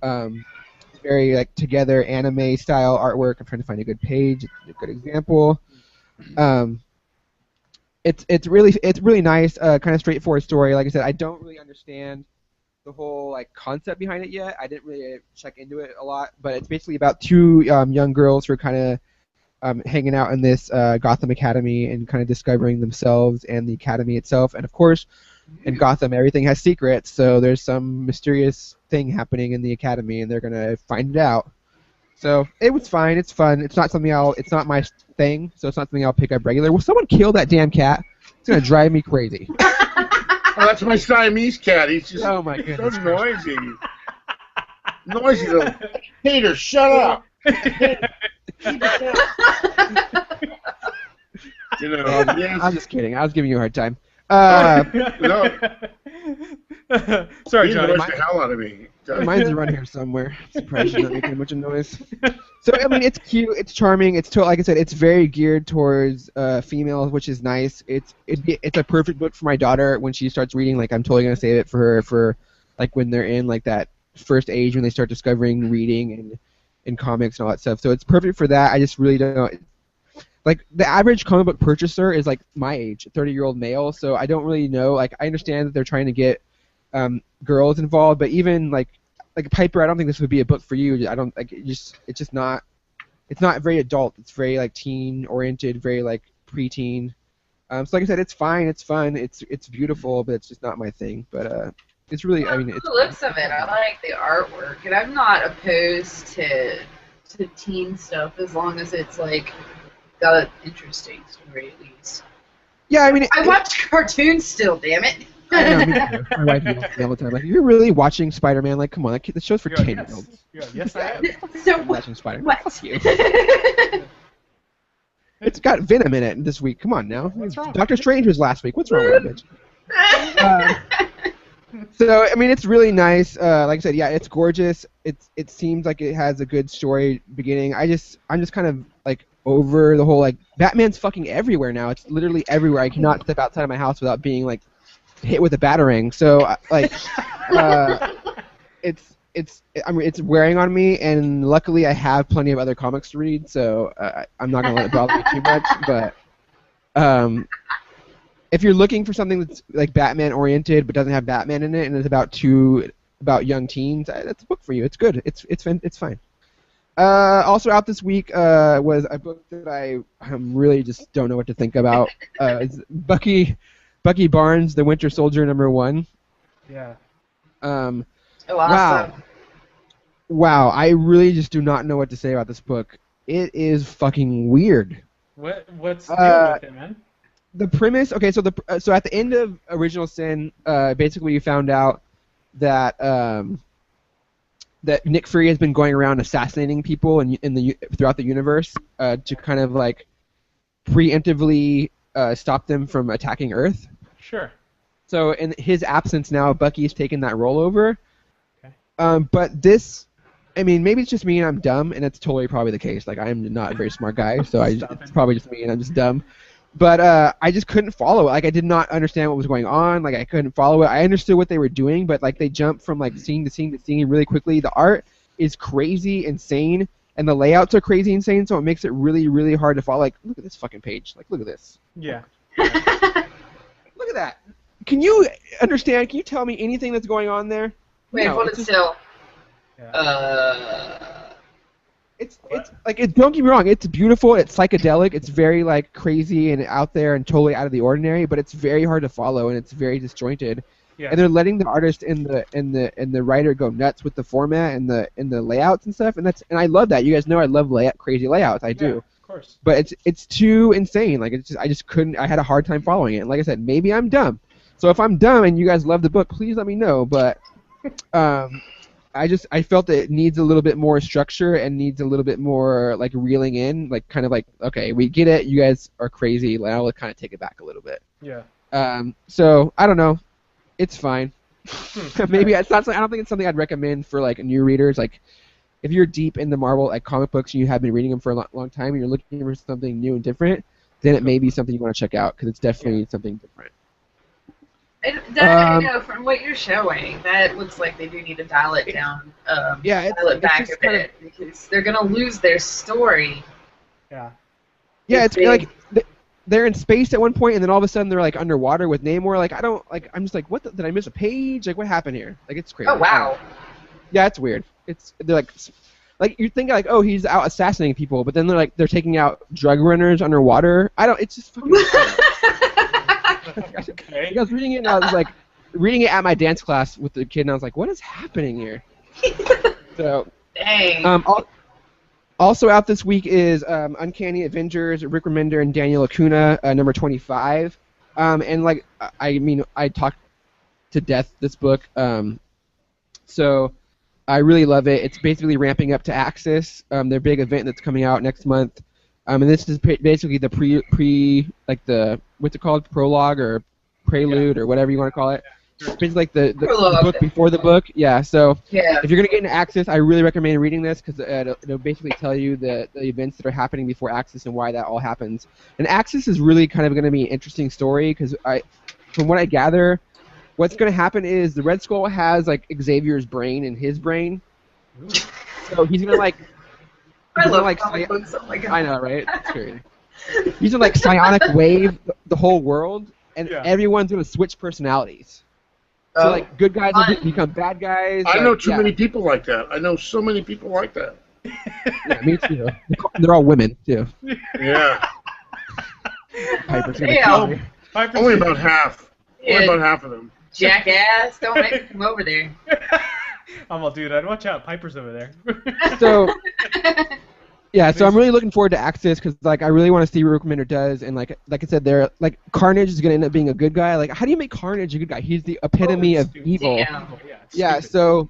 very like together anime style artwork. I'm trying to find a good page, a good example. It's really nice. Kind of straightforward story. Like I said, I don't really understand the whole like concept behind it yet. I didn't really check into it a lot, but it's basically about 2 young girls who are kind of hanging out in this Gotham Academy and kind of discovering themselves and the academy itself. And of course, in Gotham, everything has secrets, so there's some mysterious thing happening in the academy, and they're gonna find it out. So it was fine. It's fun. It's not something it's not my thing, so it's not something I'll pick up regular. Will someone kill that damn cat? It's gonna drive me crazy.
Oh, that's my Siamese cat. He's just
Oh my goodness.
so noisy. Noisy little Peter, shut up. You know, yes.
I'm just kidding. I was giving you a hard time.
No,
Sorry,
he
Johnny.
annoys the hell out of me.
Mine's around here somewhere. I'm surprised you're not making much of noise. So I mean, it's cute, it's charming, like I said, it's very geared towards females, which is nice. It's a perfect book for my daughter when she starts reading. Like, I'm totally gonna save it for her for like when they're in like that first age when they start discovering reading and comics and all that stuff. So it's perfect for that. I just really don't know. Like, the average comic book purchaser is like my age, a 30-year-old male. So I don't really know. Like, I understand that they're trying to get girls involved, but even like Piper, I don't think this would be a book for you. I don't like it's just not. It's not very adult. It's very like teen oriented, very like preteen. So like I said, it's fine. It's fun. It's beautiful, but it's just not my thing. But it's really. I mean, it's
the looks of it. I like the artwork, and I'm not opposed to teen stuff as long as it's like got an interesting story at least.
Yeah, I mean,
I watch cartoons still. Damn it.
I know, me too. My wife yells me all the time. Like, you're really watching Spider-Man? Like, come on, the show's for 10-year-olds.
Yes, I am.
So
I'm watching Spider-Man.
what?
Fuck you. It's got Venom in it this week. Come on now.
What's wrong?
Doctor Strange was last week. What's wrong with that bitch? So I mean, it's really nice. Like I said, yeah, it's gorgeous. It seems like it has a good story beginning. I'm just kind of like over the whole like Batman's fucking everywhere now. It's literally everywhere. I cannot step outside of my house without being like hit with a batarang. So like, it's wearing on me, and luckily I have plenty of other comics to read, so I'm not gonna let it bother me too much. But if you're looking for something that's like Batman oriented but doesn't have Batman in it, and it's about young teens, that's a book for you. It's good. It's fine. Also out this week was a book that I really just don't know what to think about. It's Bucky Barnes, The Winter Soldier #1.
Yeah.
Awesome.
Wow, I really just do not know what to say about this book. It is fucking weird.
What's the deal with it, man?
The premise, okay, so at the end of Original Sin, basically you found out that that Nick Fury has been going around assassinating people throughout the universe to kind of like preemptively stop them from attacking Earth.
Sure.
So in his absence now, Bucky's taken that role over.
Okay.
But this I mean, maybe it's just me and I'm dumb, and it's totally probably the case. Like, I'm not a very smart guy, so it's probably just me and I'm just dumb. But I just couldn't follow it. Like, I did not understand what was going on. Like, I couldn't follow it. I understood what they were doing, but like they jumped from like scene to scene to scene really quickly. The art is crazy, insane, and the layouts are crazy, insane. So it makes it really, really hard to follow. Like, look at this fucking page. Like, look at this.
Yeah.
Look at that. Can you understand? Can you tell me anything that's going on there?
Wait, hold it still.
Yeah.
It's like don't get me wrong, it's beautiful, it's psychedelic, it's very like crazy and out there and totally out of the ordinary, but it's very hard to follow and it's very disjointed.
Yeah.
And they're letting the artist and the writer go nuts with the format and the layouts and stuff, and I love that. You guys know I love crazy layouts, I do.
Of course.
But it's too insane. Like I just couldn't. I had a hard time following it. And like I said, maybe I'm dumb. So if I'm dumb and you guys love the book, please let me know. But I felt that it needs a little bit more structure and needs a little bit more like reeling in, like kind of like, okay, we get it, you guys are crazy, like, I'll kind of take it back a little bit.
Yeah.
So I don't know, it's fine. Maybe it's not. I don't think it's something I'd recommend for like new readers. Like if you're deep into Marvel like comic books and you have been reading them for a long time and you're looking for something new and different, then it may be something you want to check out because it's definitely something different.
From what you're showing, that looks like they do need to dial it down. Dial it back a bit because they're gonna lose their story.
Yeah.
Yeah, it's like they're in space at one point, and then all of a sudden they're like underwater with Namor. Like I'm just like, what? Did I miss a page? Like what happened here? Like it's crazy.
Oh wow.
Yeah, it's weird. They're like you think like, oh, he's out assassinating people, but then they're taking out drug runners underwater. It's just fucking.
Okay.
I was reading it and I was like, reading it at my dance class with the kid, and I was like, what is happening here? So,
dang.
Also out this week is Uncanny Avengers, Rick Remender and Daniel Acuna, number 25. And like, I mean, I talked to death this book. So I really love it. It's basically ramping up to Axis, their big event that's coming out next month. And this is basically the what's it called, prologue or prelude or whatever you want to call it. It's basically like the book before the book. Yeah. So if you're gonna get into Axis, I really recommend reading this because it'll basically tell you the events that are happening before Axis and why that all happens. And Axis is really kind of gonna be an interesting story because from what I gather, what's gonna happen is the Red Skull has like Xavier's brain in his brain, so he's gonna like.
I love comic books. Oh my god.
I know, right? It's crazy. He's gonna like psionic wave the whole world, and everyone's gonna switch personalities. So like good guys will become bad guys.
I know too many people like that. I know so many people like that.
Yeah, me too. They're all women too.
Yeah.
Piper's gonna kill me.
Only about half. Only about half of them.
Jackass! Don't make me come over there.
I'm all, dude, I'd watch out. Piper's over there.
So, yeah, so I'm really looking forward to Axis because, like, I really want to see what Rick Remender does, and like I said, like Carnage is gonna end up being a good guy. Like, how do you make Carnage a good guy? He's the epitome of evil. Yeah, so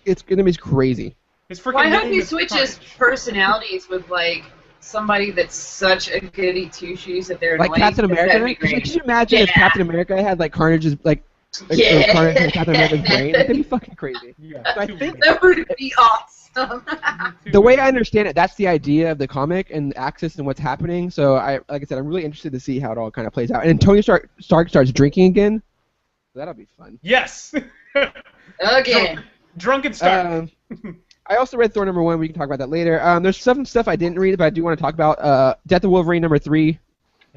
it's gonna be crazy.
Why don't you switch his personalities with like somebody that's such a goody two shoes that they're
like Captain America? Could you imagine if Captain America had like Carnage's like? Carnage and Captain America's brain. That'd be fucking crazy. Yeah, so I think
that would be awesome.
The way I understand it, that's the idea of the comic and Axis and what's happening. So like I said, I'm really interested to see how it all kind of plays out. And then Tony Stark starts drinking again. That'll be fun.
Yes.
Again.
Drunken Stark.
I also read Thor #1. We can talk about that later. There's some stuff I didn't read, but I do want to talk about. Death of Wolverine #3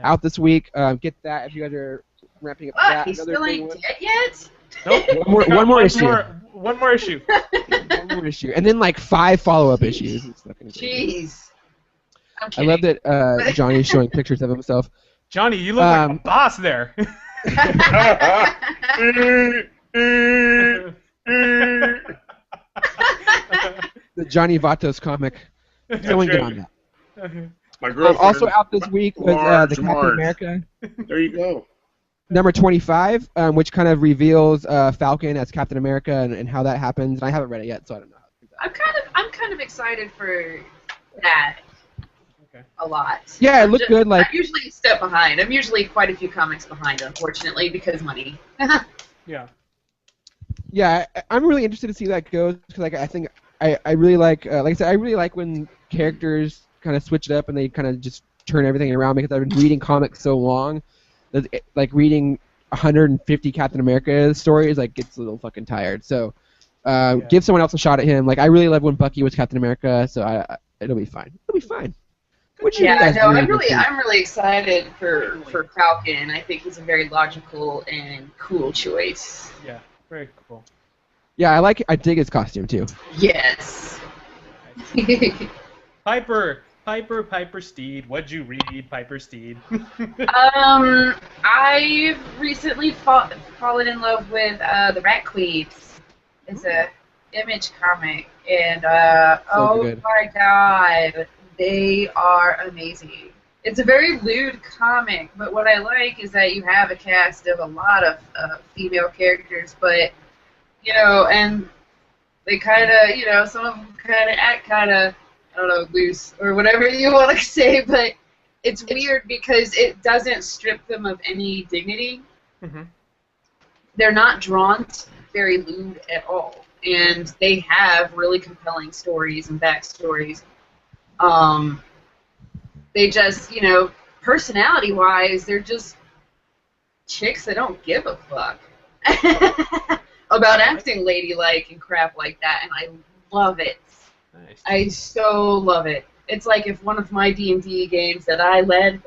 out this week. Get that if you guys are. Ramping up that.
He still ain't dead yet?
Nope.
One more issue.
One more issue.
One more issue. And then like 5 follow-up issues.
Jeez.
I love that Johnny's showing pictures of himself.
Johnny, you look like a boss there.
The Johnny Vatos comic. Someone get on that.
My girlfriend.
Also out this week was the Captain America.
There you go.
Number 25, which kind of reveals Falcon as Captain America and how that happens. And I haven't read it yet, so I don't know.
I'm kind of excited for that.
Okay.
A lot.
Yeah, it looked good. Like
I'm usually a step behind. I'm usually quite a few comics behind, unfortunately, because money.
Yeah.
Yeah, I'm really interested to see how that goes because like I think I really like I said, I really like when characters kind of switch it up and they kind of just turn everything around, because I've been reading comics so long that like reading 150 Captain America stories like gets a little fucking tired. So give someone else a shot at him. Like I really love when Bucky was Captain America, so it'll be fine. It'll be fine.
I'm really excited for Falcon. I think he's a very logical and cool choice.
Yeah, very cool.
Yeah, I dig his costume too.
Yes.
Piper Steed. What'd you read, Piper Steed?
I've recently fallen in love with the Rat Queens. It's a Image comic, and
good.
my god, they are amazing. It's a very lewd comic, but what I like is that you have a cast of a lot of female characters, but and they kind of, some of them kind of act kind of, I don't know, loose or whatever you want to say, but it's weird because it doesn't strip them of any dignity.
Mm-hmm.
They're not drawn very lewd at all, and they have really compelling stories and backstories. They just, personality-wise, they're just chicks that don't give a fuck about acting ladylike and crap like that, and I love it.
Nice.
I so love it. It's like if one of my D&D games that I led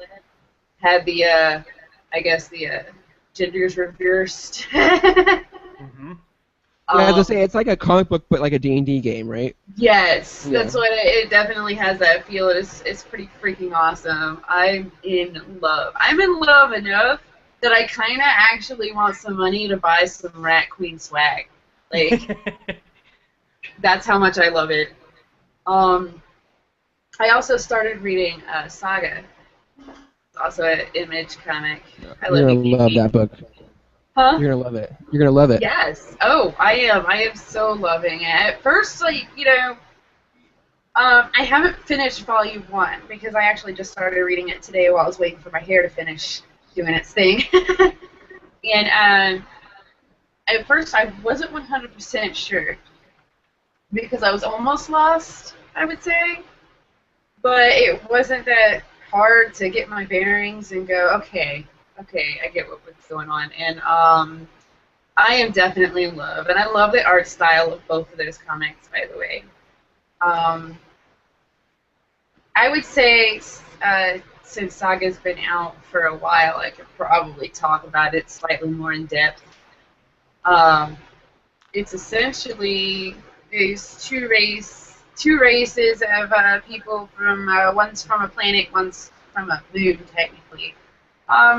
had the, genders reversed.
Mm-hmm.
Yeah, as I say, it's like a comic book, but like a D&D game, right?
Yes,
Yeah.
that's what it definitely has that feel. It's pretty freaking awesome. I'm in love. I'm in love enough that I kind of actually want some money to buy some Rat Queen swag. Like, that's how much I love it. I also started reading Saga. It's also an Image comic.
You're gonna love that book.
Huh?
You're gonna love it. You're gonna love it.
Yes. Oh, I am. I am so loving it. At first, I haven't finished volume 1 because I actually just started reading it today while I was waiting for my hair to finish doing its thing. And at first, I wasn't 100% sure because I was almost lost, I would say. But it wasn't that hard to get my bearings and go, okay, I get what's going on. And I am definitely in love. And I love the art style of both of those comics, by the way. I would say since Saga's been out for a while, I could probably talk about it slightly more in depth. It's essentially these two races of people from one's from a planet, one's from a moon, technically.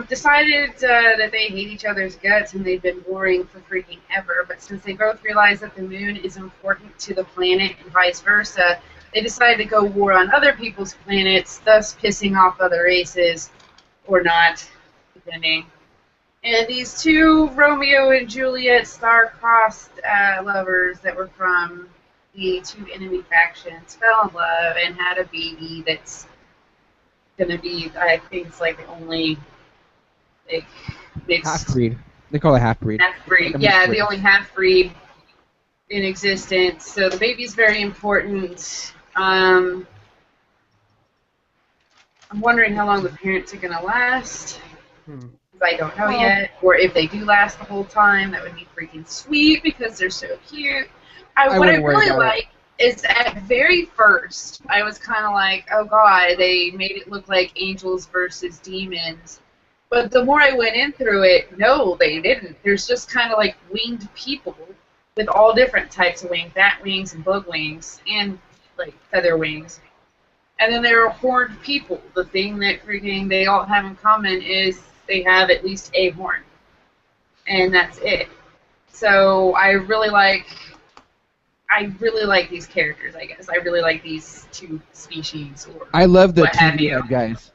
Decided that they hate each other's guts and they've been warring for freaking ever, but since they both realize that the moon is important to the planet and vice versa, they decided to go war on other people's planets, thus pissing off other races, or not, depending. And these two Romeo and Juliet star-crossed lovers that were from the two enemy factions fell in love and had a baby that's gonna be, I think it's like the only mixed
half-breed. They call it half-breed.
Half-breed,
Like
yeah, the only half-breed in existence. So the baby's very important. I'm wondering how long the parents are gonna last. I don't know yet. Or if they do last the whole time, that would be freaking sweet because they're so cute. What I really like is at very first, I was kind of like, oh god, they made it look like angels versus demons. But the more I went in through it, no, they didn't. There's just kind of like winged people with all different types of wings, bat wings and bug wings, and like feather wings. And then there are horned people. The thing that freaking they all have in common is they have at least a horn. And that's it. So I really like these characters, I guess. I really like these two species. Or
I love the
what have
TV
you.
head guys.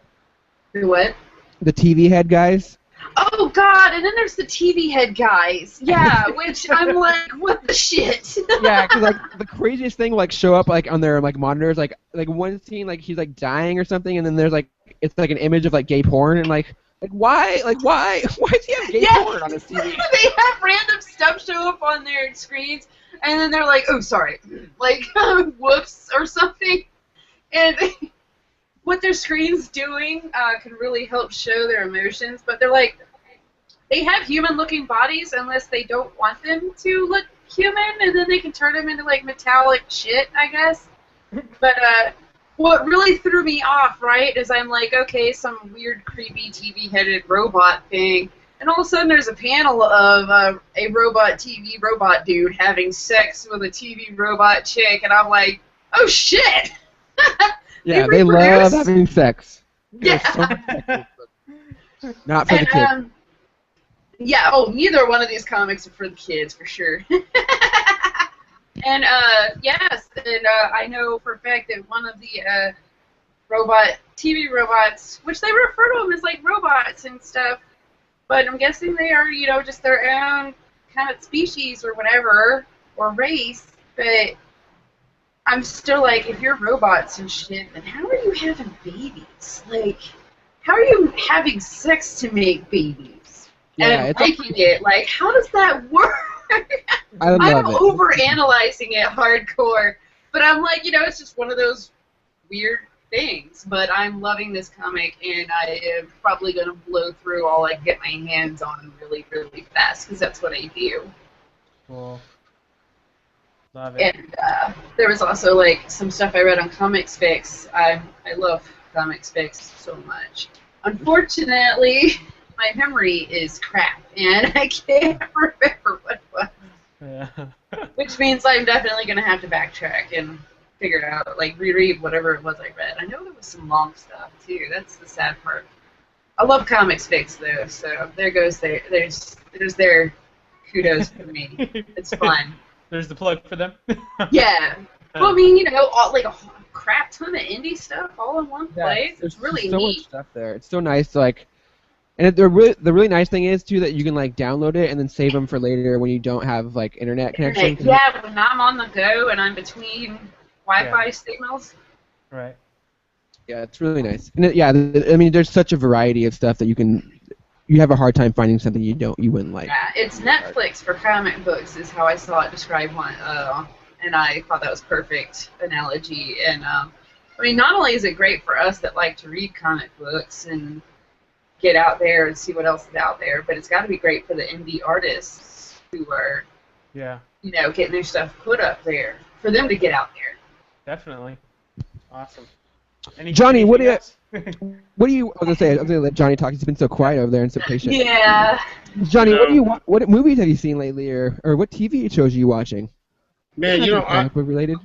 The what?
The TV head guys.
Oh god, and then there's the TV head guys. Yeah, which I'm like, what the shit?
Yeah, because like the craziest thing will like show up like on their like monitors, like one scene like he's like dying or something, and then there's like it's like an image of like gay porn, and like Like why? Like why? Why does he have gay porn on his TV?
They have random stuff show up on their screens, and then they're like, "Oh, sorry," like whoops or something. And what their screen's doing can really help show their emotions, but they're like, they have human-looking bodies unless they don't want them to look human, and then they can turn them into like metallic shit, I guess. But what really threw me off, right, is I'm like, okay, some weird, creepy, TV-headed robot thing, and all of a sudden there's a panel of a robot TV robot dude having sex with a TV robot chick, and I'm like, oh shit!
Yeah, they love having sex.
Yeah.
So not for the kids.
Yeah, neither one of these comics are for the kids, for sure. And, yes, and I know for a fact that one of the TV robots, which they refer to them as, like, robots and stuff, but I'm guessing they are, just their own kind of species or whatever, or race, but I'm still like, if you're robots and shit, then how are you having babies? Like, how are you having sex to make babies?
Yeah,
and liking it? Like, how does that work?
I'm
overanalyzing it hardcore, but I'm like, it's just one of those weird things. But I'm loving this comic, and I am probably going to blow through all I can get my hands on really, really fast, because that's what I do.
Cool. Love it.
And there was also, like, some stuff I read on Comics Fix. I love Comics Fix so much. Unfortunately, my memory is crap, and I can't remember what it was.
Yeah.
Which means I'm definitely going to have to backtrack and figure it out, like reread whatever it was I read. I know there was some long stuff, too. That's the sad part. I love Comics Fix, though, so there goes there's their kudos for me. It's fun.
There's the plug for them.
Yeah. Well, I mean, like a crap ton of indie stuff all in one place.
There's
It's really
so
neat.
much stuff there. It's so nice to, like, and the really nice thing is too that you can like download it and then save them for later when you don't have like internet connection.
Yeah, when I'm on the go and I'm between Wi-Fi signals.
Right.
Yeah, it's really nice. And I mean, there's such a variety of stuff that you have a hard time finding something you wouldn't like.
Yeah, it's Netflix for comic books is how I saw it described one, and I thought that was perfect analogy. And I mean, not only is it great for us that like to read comic books and get out there and see what else is out there, but it's got to be great for the indie artists who are, getting their stuff put up there for them to get out there.
Definitely. Awesome.
Johnny, what do you? I was gonna let Johnny talk. He's been so quiet over there and so patient.
Yeah.
Johnny, what movies have you seen lately, or what TV shows are you watching?
Man,
comic book related.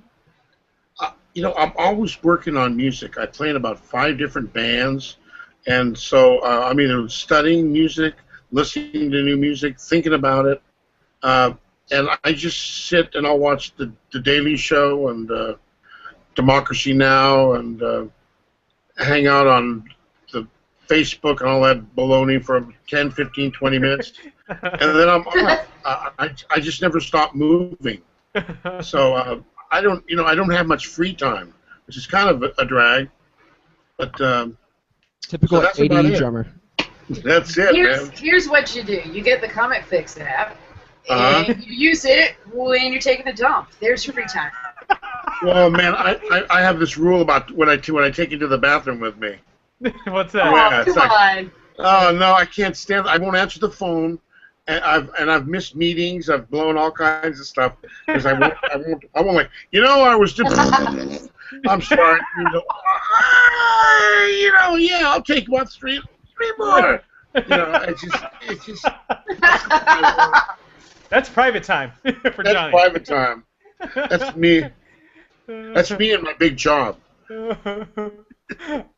I'm always working on music. I play in about 5 different bands, and so I'm either studying music, listening to new music, thinking about it, and I just sit and I'll watch the Daily Show and Democracy Now! And hang out on the Facebook and all that baloney for 10, 15, 20 minutes, and then I'm off. I just never stop moving. So I don't have much free time, which is kind of a drag. But
typical
so
80s drummer.
That's it, man.
Here's what you do: you get the Comic Fix app, and you use it when you're taking a dump. There's your free time.
Well, man, I have this rule about when I take you to the bathroom with me.
What's that?
Yeah,
come on.
Oh no, I can't stand. I won't answer the phone, and I've missed meetings. I've blown all kinds of stuff because I won't like. I was just. I'm sorry. Yeah, I'll take 3 more. It's just.
That's private time for Johnny.
That's private time. That's me. That's me and my big job.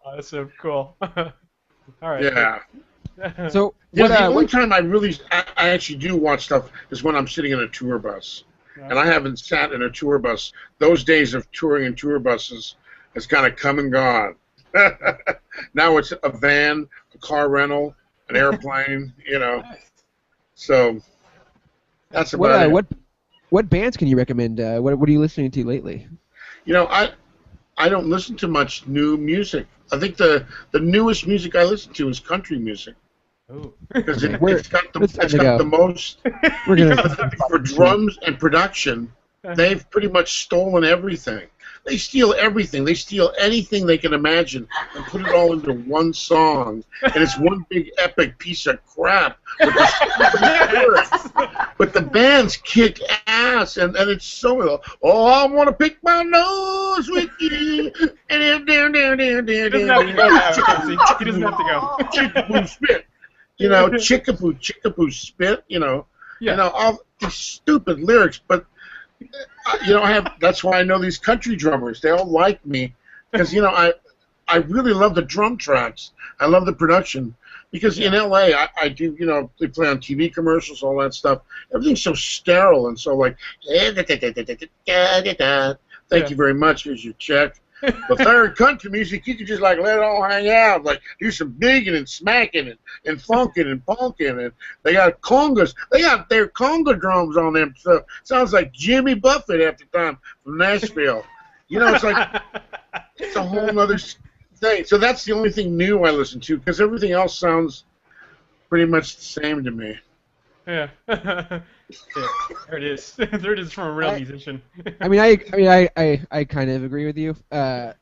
Awesome, cool. All right.
Yeah.
So
the only time I actually do watch stuff is when I'm sitting in a tour bus, and I haven't sat in a tour bus. Those days of touring in tour buses has kind of come and gone. Now it's a van, a car rental, an airplane. So that's about it.
What bands can you recommend? What are you listening to lately?
I don't listen to much new music. I think the newest music I listen to is country music.
Ooh.
Because
We're-
it's got
it's time to go.
the most
We're gonna
for drums and production. They've pretty much stolen everything. They steal everything. They steal anything they can imagine and put it all into one song, and it's one big epic piece of crap. With but the bands kick ass, and it's so. Oh, I want to pick my nose with you, and then down.
He doesn't have to go now, Quincy. He doesn't have to go.
Chickaboo spit. You know, chickaboo spit. You know, all these stupid lyrics, but. That's why I know these country drummers. They all like me because I really love the drum tracks. I love the production because in LA I do they play on TV commercials, all that stuff. Everything's so sterile and so like thank you very much. Here's your check. But third country music, you can just like let it all hang out, like do some digging and smacking and funking and punking, and they got congas. They got their conga drums on them. So sounds like Jimmy Buffett half the time from Nashville. It's like it's a whole other thing. So that's the only thing new I listen to because everything else sounds pretty much the same to me.
Yeah. Yeah. There it is. There it is from a real musician.
I kind of agree with you. I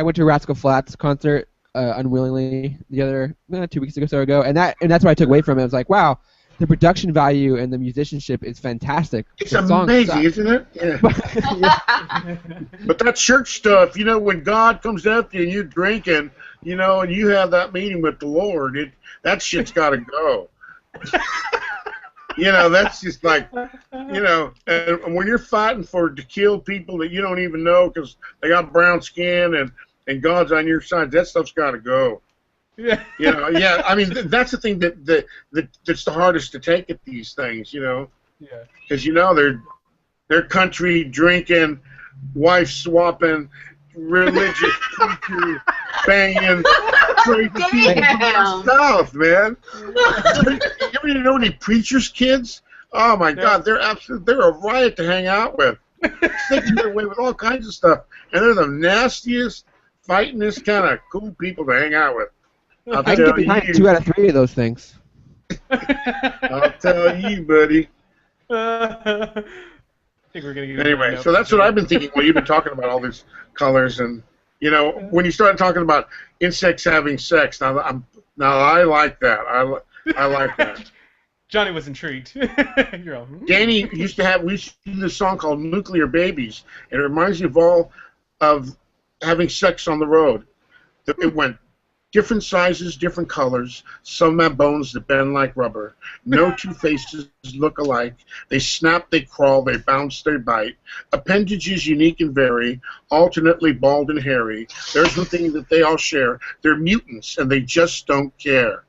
went to a Rascal Flatts concert unwillingly the other 2 weeks ago, and that's what I took away from it. I was like, wow, the production value and the musicianship is fantastic.
It's amazing, isn't it? Yeah. But that church stuff, when God comes after you and you're drinking, and you have that meeting with the Lord, that shit's got to go. That's just like, and when you're fighting to kill people that you don't even know because they got brown skin and God's on your side, that stuff's got to go.
Yeah.
I mean, that's the thing that's the hardest to take at these things, Yeah. Because, they're country, drinking, wife swapping, religious preacher, banging, crazy stuff, man. You ever know any preachers' kids? Oh my God, they're a riot to hang out with. They can get away with all kinds of stuff, and they're the nastiest, fightingest kind of cool people to hang out with.
I can get behind 2 out of 3 of those things.
I'll tell you, buddy.
I think we're gonna get
anyway, so that's what I've been thinking while you've been talking about all these colors and when you started talking about insects having sex. Now I like that. I like that.
Johnny was intrigued. You're all,
Danny we used to do this song called Nuclear Babies, and it reminds me of having sex on the road. It went different sizes, different colors. Some have bones that bend like rubber. No two faces look alike. They snap, they crawl, they bounce, they bite. Appendages unique and vary, alternately bald and hairy. There's one thing that they all share. They're mutants, and they just don't care.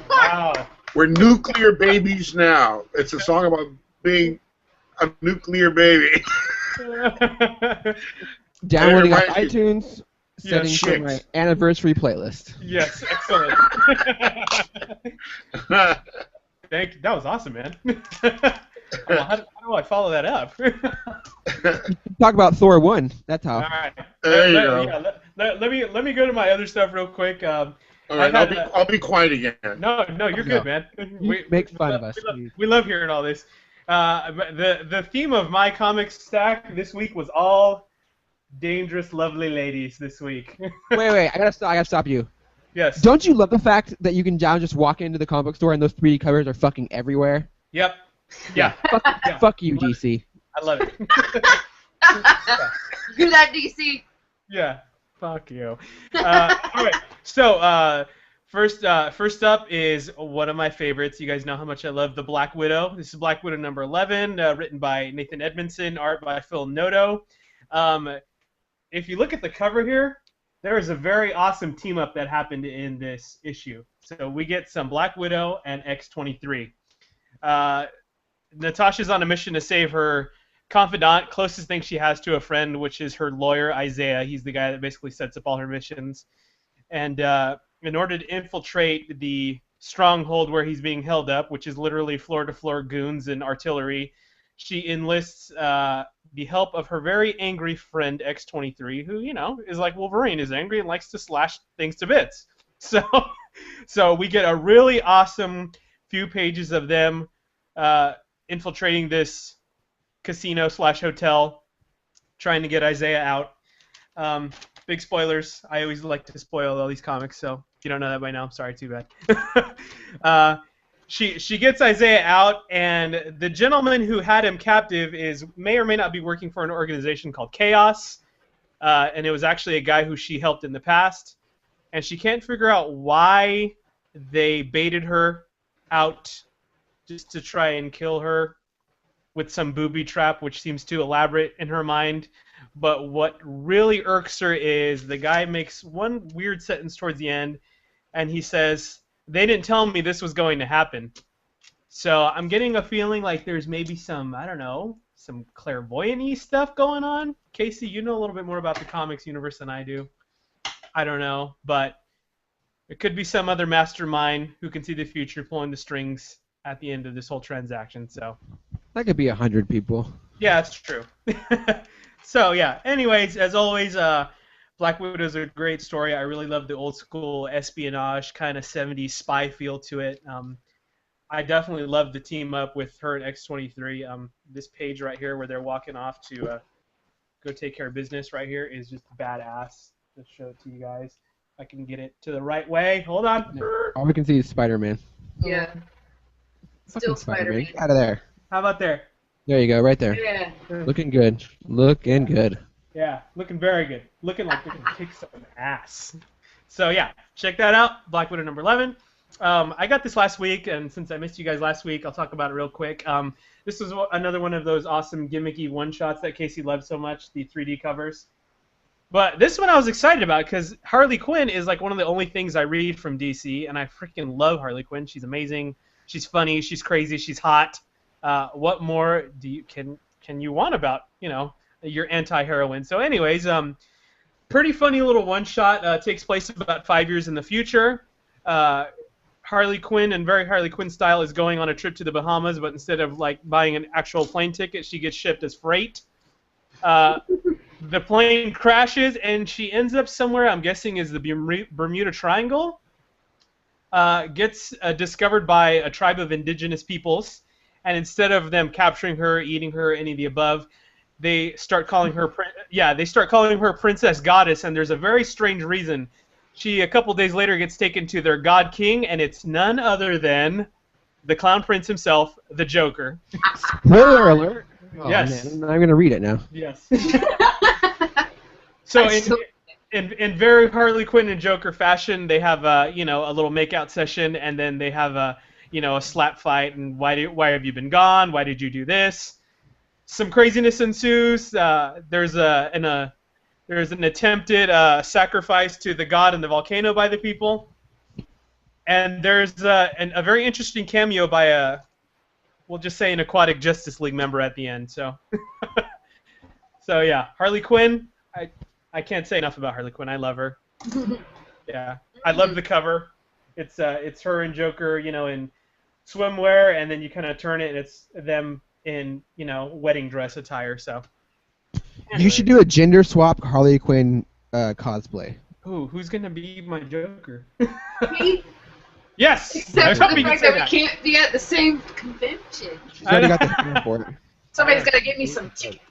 wow.
We're nuclear babies now. It's a song about being a nuclear baby.
Downloading on iTunes. Setting
Yes,
for my anniversary playlist.
Yes, excellent. Thank you. That was awesome, man. Well, how do I follow that up?
Talk about Thor 1. That's how.
All right.
There you go.
Yeah, let me go to my other stuff real quick.
All right, I'll be quiet again.
No, you're good, man.
Make fun of us.
We love hearing all this. The theme of my comic stack this week was all dangerous, lovely ladies this week.
wait, I gotta stop you.
Yes.
Don't you love the fact that you can now just walk into the comic book store and those 3D covers are fucking everywhere?
Yep. Yeah.
Fuck you, DC.
I love it.
Do that, DC.
Yeah. Fuck you. All right. So first up is one of my favorites. You guys know how much I love the Black Widow. This is Black Widow number 11, written by Nathan Edmondson, art by Phil Noto. If you look at the cover here, there is a very awesome team up that happened in this issue. So we get some Black Widow and X-23. Natasha's on a mission to save her confidant, closest thing she has to a friend, which is her lawyer, Isaiah. He's the guy that basically sets up all her missions. And in order to infiltrate the stronghold where he's being held up, which is literally floor-to-floor goons and artillery, she enlists the help of her very angry friend X-23, who, is like Wolverine, is angry and likes to slash things to bits. So we get a really awesome few pages of them infiltrating this casino/hotel, trying to get Isaiah out. Big spoilers. I always like to spoil all these comics, so if you don't know that by now, I'm sorry, too bad. She gets Isaiah out, and the gentleman who had him captive may or may not be working for an organization called Chaos, and it was actually a guy who she helped in the past, and she can't figure out why they baited her out just to try and kill her with some booby trap, which seems too elaborate in her mind. But what really irks her is the guy makes one weird sentence towards the end, and he says, "They didn't tell me this was going to happen." So I'm getting a feeling like there's maybe some, I don't know, some clairvoyant-y stuff going on. Casey, you know a little bit more about the comics universe than I do. I don't know, but it could be some other mastermind who can see the future pulling the strings at the end of this whole transaction. So
That could be 100 people.
yeah, that's true. So yeah. Anyways, as always, Black Widow is a great story. I really love the old school espionage kind of 70s spy feel to it. I definitely love the team up with her and X-23. This page right here where they're walking off to go take care of business right here is just badass. Let's show it to you guys. I can get it to the right way. Hold on.
All we can see is Spider-Man.
Yeah. Still Spider-Man.
Get out of there.
How about there?
There you go, right there.
Yeah.
Looking good. Looking good.
Yeah, looking very good. Looking like they can kick some ass. So yeah, check that out. Black Widow number 11. I got this last week, and since I missed you guys last week, I'll talk about it real quick. This is another one of those awesome gimmicky one-shots that Casey loved so much, the 3D covers. But this one I was excited about because Harley Quinn is like one of the only things I read from DC, and I freaking love Harley Quinn. She's amazing. She's funny. She's crazy. She's hot. What more can you want about your anti-heroine? So, anyways, pretty funny little one-shot. Takes place about 5 years in the future. Harley Quinn, in very Harley Quinn style, is going on a trip to the Bahamas, but instead of like buying an actual plane ticket, she gets shipped as freight. The plane crashes, and she ends up somewhere, I'm guessing is the Bermuda Triangle. Gets discovered by a tribe of indigenous peoples, and instead of them capturing her, eating her, any of the above, they start calling her Princess Goddess, and there's a very strange reason. She, a couple days later, gets taken to their God King, and it's none other than the Clown Prince himself, the Joker.
Spoiler alert! Oh,
Yes.
Man, I'm going to read it now.
Yes. So in very Harley Quinn and Joker fashion, they have a little makeout session, and then they have a slap fight. And why have you been gone? Why did you do this? Some craziness ensues. There's an attempted sacrifice to the god in the volcano by the people, and there's a very interesting cameo by we'll just say an Aquatic Justice League member at the end. So, so yeah, Harley Quinn. I can't say enough about Harley Quinn. I love her. Yeah, I love the cover. It's her and Joker, in swimwear, and then you kind of turn it, and it's them in wedding dress attire. So
You should do a gender swap Harley Quinn cosplay.
Ooh, who's gonna be my Joker?
Me?
Yes.
Except for the fact that we can't be at the same convention.
She's already got the plan for it.
Somebody's got to get me some tickets.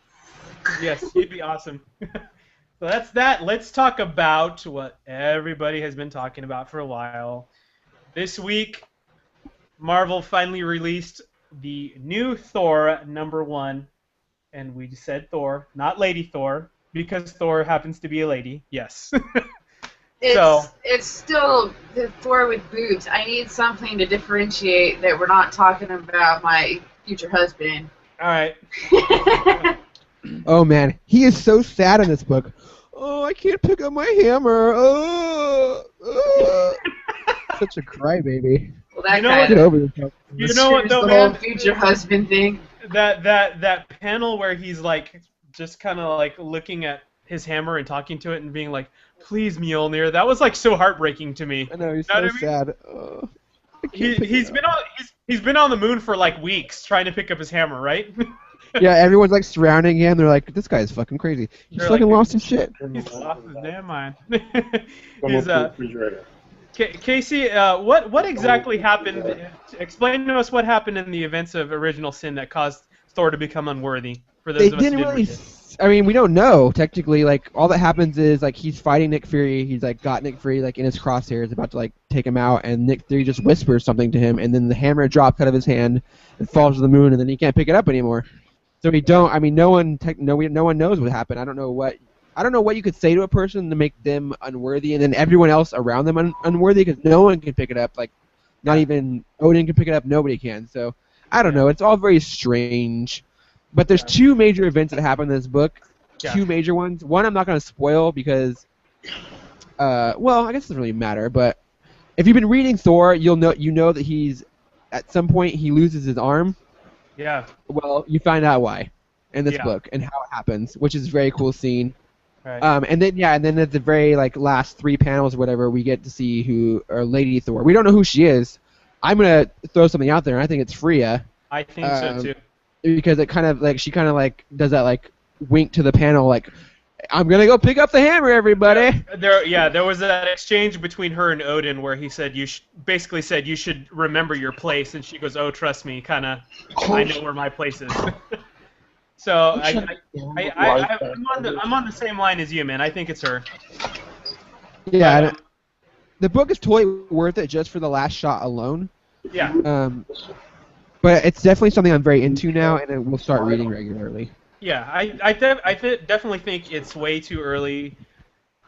Yes, he'd be awesome. So that's that. Let's talk about what everybody has been talking about for a while. This week, Marvel finally released the new Thor #1, and we just said Thor, not Lady Thor, because Thor happens to be a lady. Yes.
It's still the Thor with boobs. I need something to differentiate that we're not talking about my future husband.
All right.
Oh man, he is so sad in this book. Oh, I can't pick up my hammer. Such a crybaby.
Well, that
Get over yourself.
You know what though,
the
man?
whole future husband thing.
That panel where he's like just kind of like looking at his hammer and talking to it and being like, "Please, Mjolnir," that was like so heartbreaking to me.
I know, he's
You know
so
what I mean?
sad.
He's been on the moon for like weeks trying to pick up his hammer, right?
Yeah, everyone's like surrounding him. They're like, "This guy's fucking crazy. He's
They're
fucking
like,
lost his shit."
He's lost his damn mind.
Refrigerator.
Casey, what exactly happened? Explain to us what happened in the events of Original Sin that caused Thor to become unworthy. For those
They
of us who
didn't
didn't
really.
read it.
I mean, we don't know technically. Like, all that happens is like he's fighting Nick Fury. He's like got Nick Fury like in his crosshairs, about to like take him out, and Nick Fury just whispers something to him, and then the hammer drops out of his hand and falls to the moon, and then he can't pick it up anymore. So we don't. I mean, no one knows what happened. I don't know what you could say to a person to make them unworthy, and then everyone else around them unworthy, because no one can pick it up. Like, not even Odin can pick it up. Nobody can. So I don't know. It's all very strange. But there's two major events that happen in this book.
Yeah.
Two major ones. One I'm not going to spoil because, well, I guess it doesn't really matter. But if you've been reading Thor, you know that he's at some point he loses his arm.
Yeah.
Well, you find out why in this
Yeah.
book and how it happens, which is a very cool scene.
Right.
And then at the very like last 3 panels or whatever, we get to see Lady Thor. We don't know who she is. I'm gonna throw something out there, and I think it's Freya.
I think so too.
Because it kind of like she kind of like does that like wink to the panel like, I'm gonna go pick up the hammer, everybody.
There was that exchange between her and Odin where he said basically said you should remember your place, and she goes, "Oh, trust me, kind of, I know where my place is." So I'm on the same line as you, man. I think it's her.
Yeah, the book is totally worth it just for the last shot alone.
Yeah.
But it's definitely something I'm very into now, and we'll start reading regularly.
Yeah, I definitely think it's way too early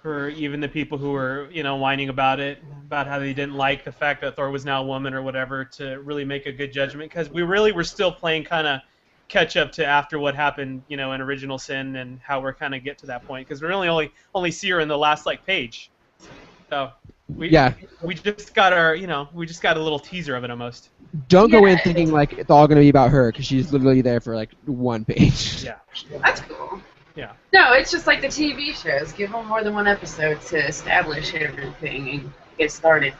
for even the people who were, whining about it, about how they didn't like the fact that Thor was now a woman or whatever, to really make a good judgment, because we really were still playing kind of catch up to after what happened, in Original Sin, and how we're kind of get to that point, because we really only see her in the last page. So we just got we just got a little teaser of it almost.
Don't go in thinking like it's all going to be about her, because she's literally there for like 1 page.
Yeah.
That's cool.
Yeah.
No, it's just like the TV shows. Give them more than 1 episode to establish everything and get started.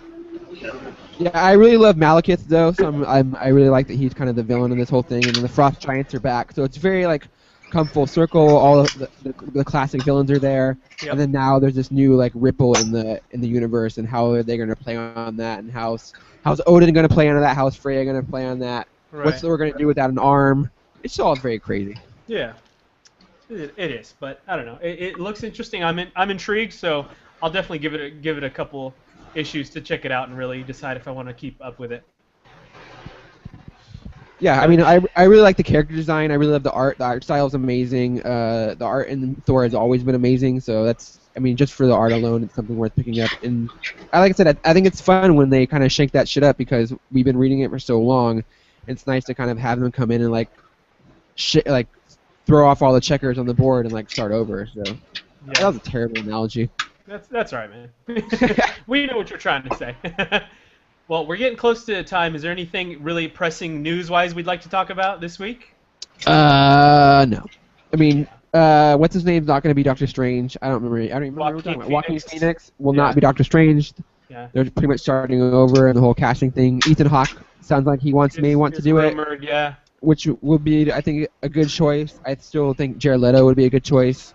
Yeah, I really love Malekith though, so I really like that he's kind of the villain in this whole thing, and then the Frost Giants are back, so it's very like come full circle. All of the classic villains are there, and then now there's this new like ripple in the universe, and how are they going to play on that, and how's Odin going to play on that, how's Freya going to play on that, what's Thor going to do without an arm? It's all very crazy.
Yeah, it is, but I don't know. It looks interesting. I'm intrigued, so I'll definitely give it a couple issues to check it out and really decide if I want to keep up with it.
Yeah, I mean, I really like the character design. I really love the art. The art style is amazing. The art in Thor has always been amazing. So that's, I mean, just for the art alone, it's something worth picking up. And like I said, I think it's fun when they kind of shake that shit up, because we've been reading it for so long. It's nice to kind of have them come in and like throw off all the checkers on the board and like start over. So that was a terrible analogy.
That's all right, man. We know what you're trying to say. Well, we're getting close to time. Is there anything really pressing news-wise we'd like to talk about this week?
No. I mean, what's his name's not going to be Doctor Strange. I don't remember what we're talking about. Joaquin Phoenix will not be Doctor Strange.
Yeah.
They're pretty much starting over, and the whole casting thing. Ethan Hawke sounds like he may want to do
rumored, it. Yeah.
Which would be, I think, a good choice. I still think Jared Leto would be a good choice.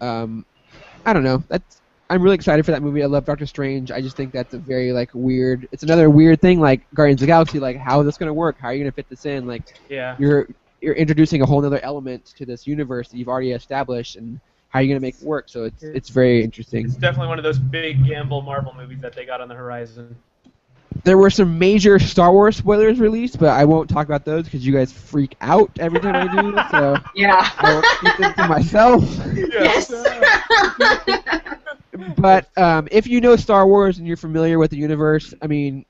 I don't know. I'm really excited for that movie. I love Doctor Strange. I just think that's a very weird. It's another weird thing, like Guardians of the Galaxy. Like, how is this going to work? How are you going to fit this in? Like, you're introducing a whole other element to this universe that you've already established, and how are you going to make it work? So it's very interesting.
It's definitely one of those big gamble Marvel movies that they got on the horizon.
There were some major Star Wars spoilers released, but I won't talk about those because you guys freak out every time I do. So
yeah,
I won't keep them to myself.
Yes.
But if you know Star Wars and you're familiar with the universe, I mean,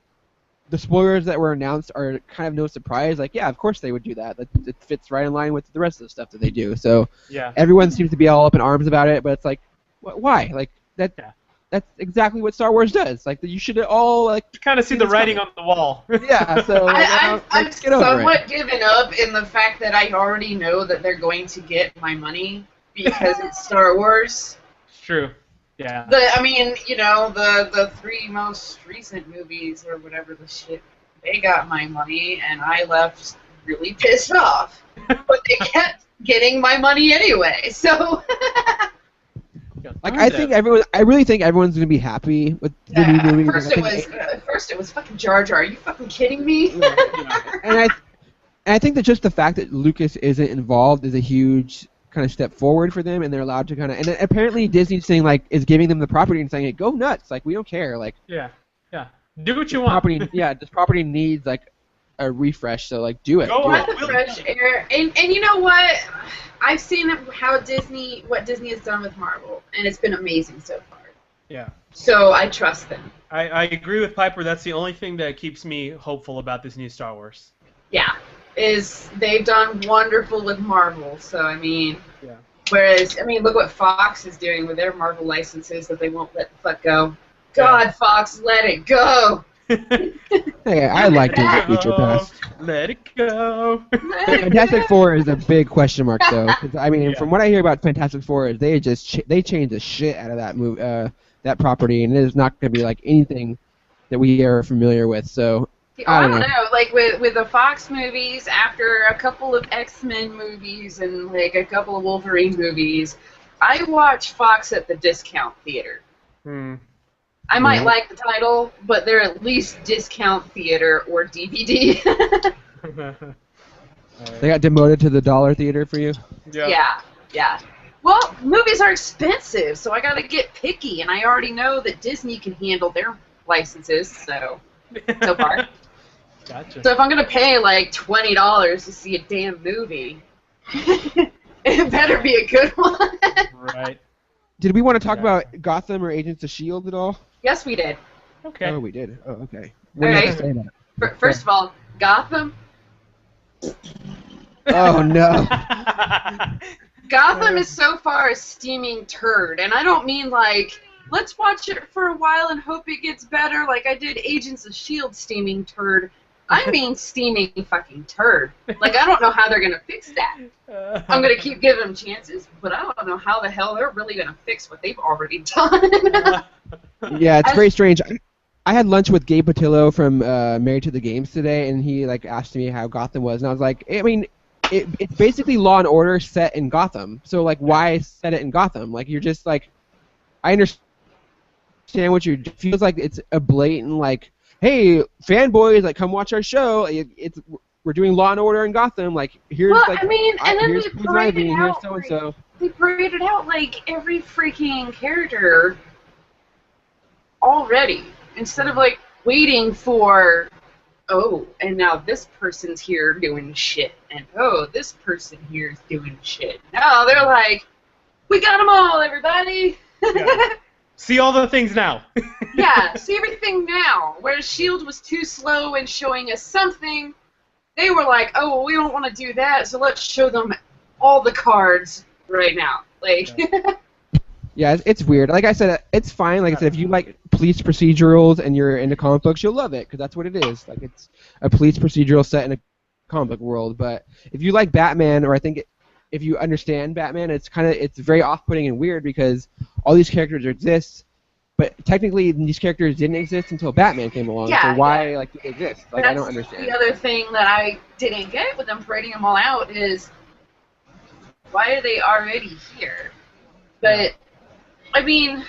the spoilers that were announced are kind of no surprise. Like, yeah, of course they would do that. It fits right in line with the rest of the stuff that they do. So everyone seems to be all up in arms about it, but it's like, why? Like that. Yeah. That's exactly what Star Wars does. Like, you should all you
kind of see the writing on the wall.
Yeah, so
I'm somewhat given up in the fact that I already know that they're going to get my money because it's Star Wars.
It's true. Yeah.
The 3 most recent movies or whatever the shit, they got my money, and I left really pissed off. But they kept getting my money anyway, so.
Like I really think everyone's gonna be happy with the new movie.
First it was fucking Jar Jar. Are you fucking kidding me?
And I think that just the fact that Lucas isn't involved is a huge kind of step forward for them, and they're allowed to kind of. And apparently Disney's saying like is giving them the property and saying, hey, go nuts, like we don't care, like.
Yeah. Do what you want.
This property needs like a refresh, so like do it.
Go let the fresh air. And you know what? I've seen what Disney has done with Marvel, and it's been amazing so far.
Yeah.
So I trust them.
I agree with Piper. That's the only thing that keeps me hopeful about this new Star Wars.
Yeah, is they've done wonderful with Marvel. So I mean,
yeah.
Whereas I mean, look what Fox is doing with their Marvel licenses that they won't let the fuck go. God, Fox, let it go.
Hey, I like the future past.
Let it go.
Fantastic Four is a big question mark, though. 'Cause, I mean, from what I hear about Fantastic Four, is they just they changed the shit out of that movie, that property, and it is not going to be like anything that we are familiar with. So
I don't know. Like with the Fox movies, after a couple of X-Men movies and like a couple of Wolverine movies, I watch Fox at the discount theater. I might like the title, but they're at least discount theater or DVD.
They got demoted to the dollar theater for you?
Yeah. Well, movies are expensive, so I gotta get picky, and I already know that Disney can handle their licenses, so far.
Gotcha.
So if I'm gonna pay like $20 to see a damn movie, it better be a good one.
Right.
Did we want to talk about Gotham or Agents of S.H.I.E.L.D. at all?
Yes, we did.
Okay.
Oh, we did. Oh, okay.
All right. First of all, Gotham.
Oh, no.
Gotham is so far a steaming turd, and I don't mean like, let's watch it for a while and hope it gets better like I did Agents of S.H.I.E.L.D. steaming turd. I mean steaming fucking turd. Like, I don't know how they're going to fix that. I'm going to keep giving them chances, but I don't know how the hell they're really going to fix what they've already done.
Yeah, it's very strange. I had lunch with Gabe Patillo from Married to the Games today, and he like asked me how Gotham was, and I was like, I mean, it's basically Law and Order set in Gotham. So like, why set it in Gotham? Like, you're just like, I understand what you're. It feels like it's a blatant like, hey, fanboys, like come watch our show. We're doing Law and Order in Gotham. Like here's like,
I mean, and then
here's
they paraded out.
here's so and so.
They paraded out like every freaking character already, instead of like waiting for, oh, and now this person's here doing shit, and oh, this person here is doing shit. No, they're like, we got them all, everybody.
Yeah. See all the things now.
Yeah, see everything now. Whereas S.H.I.E.L.D. was too slow in showing us something, they were like, oh, well, we don't want to do that, so let's show them all the cards right now. Like.
Yeah, it's weird. Like I said, it's fine. Like I said, if you like police procedurals and you're into comic books, you'll love it because that's what it is. Like it's a police procedural set in a comic book world. But if you like Batman, or I think if you understand Batman, it's very off-putting and weird because all these characters exist, but technically these characters didn't exist until Batman came along.
Yeah,
so why do they exist? Like I don't understand.
The other thing that I didn't get with them parading them all out is why are they already here? But I mean,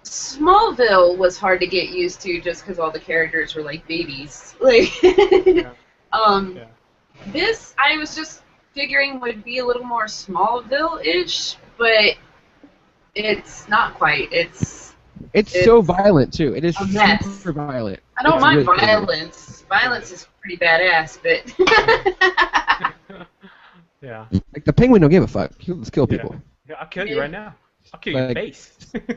Smallville was hard to get used to just because all the characters were like babies. Like, This I was just figuring would be a little more Smallville-ish, but it's not quite. It's
so violent too. It is
a mess.
Super violent.
I don't mind violence. Violence is pretty badass, but
Yeah.
Like the Penguin don't give a fuck. He'll just kill people.
Yeah, I'll kill you right now. I'll kill your face.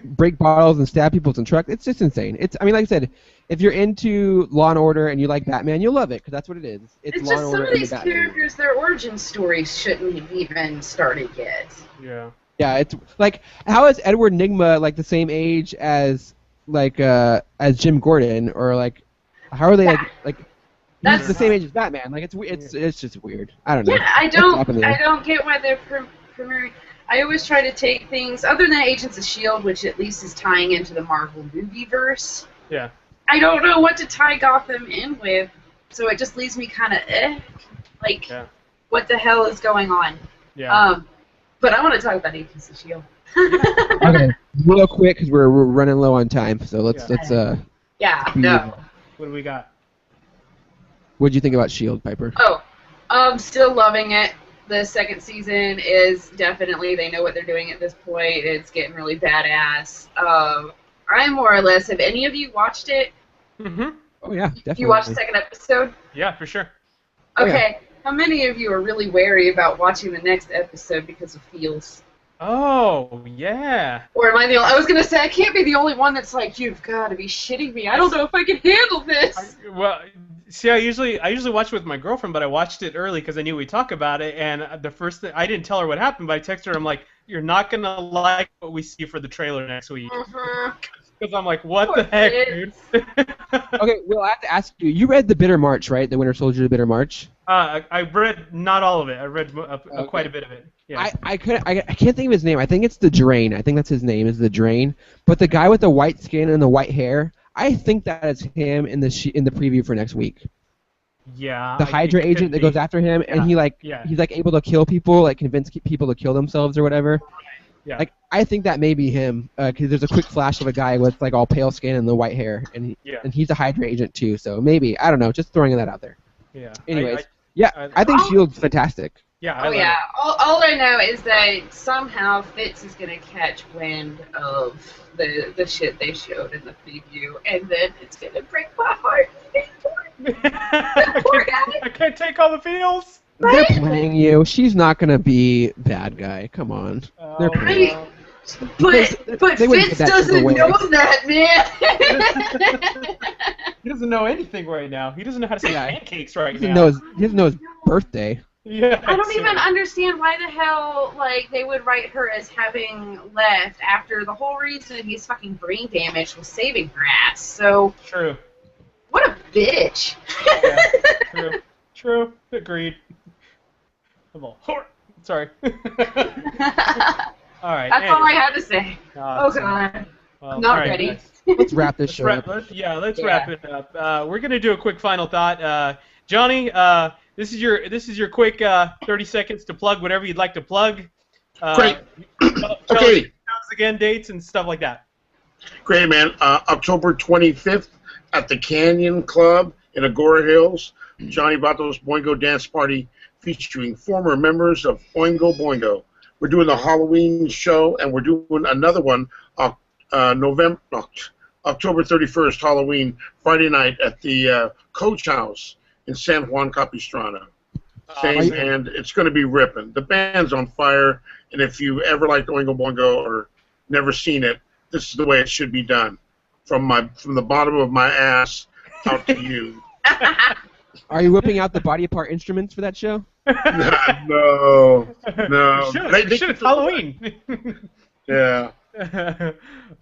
Break bottles and stab people in trucks. It's just insane. I mean, like I said, if you're into Law and Order and you like Batman, you'll love it because that's what it is. It's Law
just
and Order
some of these
and Batman.
characters, their origin stories shouldn't have even started yet.
Yeah.
Yeah, it's like how is Edward Nygma like the same age as as Jim Gordon, or like how are they like he's the same age as Batman? Like it's just weird. I don't know.
Yeah, I don't get why they're premiering. I always try to take things other than Agents of S.H.I.E.L.D., which at least is tying into the Marvel movieverse.
Yeah.
I don't know what to tie Gotham in with, so it just leaves me kind of what the hell is going on?
Yeah.
But I want to talk about Agents of S.H.I.E.L.D.
Okay, real quick because we're running low on time. So let's
Yeah, no.
What do we got?
What did you think about Shield, Piper?
Oh, still loving it. The second season is definitely, they know what they're doing at this point. It's getting really badass. I more or less, have any of you watched it?
Mm-hmm.
Oh yeah, definitely.
You watched the second episode?
Yeah, for sure.
Okay. How many of you are really wary about watching the next episode because of feels?
Oh, yeah.
Or am I the only... I was going to say, I can't be the only one that's like, you've got to be shitting me. I don't know if I can handle this.
Well, see, I usually watch it with my girlfriend, but I watched it early because I knew we'd talk about it, and the first thing... I didn't tell her what happened, but I texted her, I'm like, you're not going to like what we see for the trailer next week. Because I'm like, what the heck, dude?
Okay, well, I have to ask you, you read The Bitter March, right? The Winter Soldier, The Bitter March?
I read not all of it. I read quite a bit of it. Yeah.
I can't think of his name. I think it's the Drain. I think that's his name, is the Drain. But the guy with the white skin and the white hair, I think that is him in the preview for next week.
Yeah.
The Hydra agent that goes after him, and he's able to kill people, like convince people to kill themselves or whatever.
Yeah.
Like, I think that may be him, because there's a quick flash of a guy with like all pale skin and the white hair, and he's a Hydra agent too. So maybe, I don't know, just throwing that out there.
Yeah.
Anyways, I think Shield's fantastic.
Yeah.
All I know is that somehow Fitz is gonna catch wind of the shit they showed in the preview, and then it's gonna break my heart. Poor guy.
I can't take all the feels.
They're playing you. She's not gonna be bad guy. Come on. They're playing.
But Fitz doesn't know that, man.
He doesn't know anything right now. He doesn't know how to say pancakes right now.
He doesn't know his birthday.
Yeah.
I don't even understand why the hell they would write her as having left after the whole reason he's fucking brain damaged was saving her ass. So
True.
What a bitch.
Yeah, true. Agreed. Sorry. All right.
That's all I had to say. Oh, God.
Well,
I'm not ready.
Guys.
Let's wrap this show up.
Let's wrap it up. We're gonna do a quick final thought. Johnny, this is your quick 30 seconds to plug whatever you'd like to plug.
Great.
Okay. Again, dates and stuff like that.
Great, man. October 25th at the Canyon Club in Agora Hills, Johnny Vatos Boingo Dance Party featuring former members of Oingo Boingo. We're doing the Halloween show, and we're doing another one October 31st, Halloween, Friday night at the Coach House in San Juan Capistrano. And it's going to be ripping. The band's on fire, and if you ever liked Oingo Boingo or never seen it, this is the way it should be done. From the bottom of my ass out to you.
Are you whipping out the body part instruments for that show?
No.
They should. It's Halloween.
Yeah.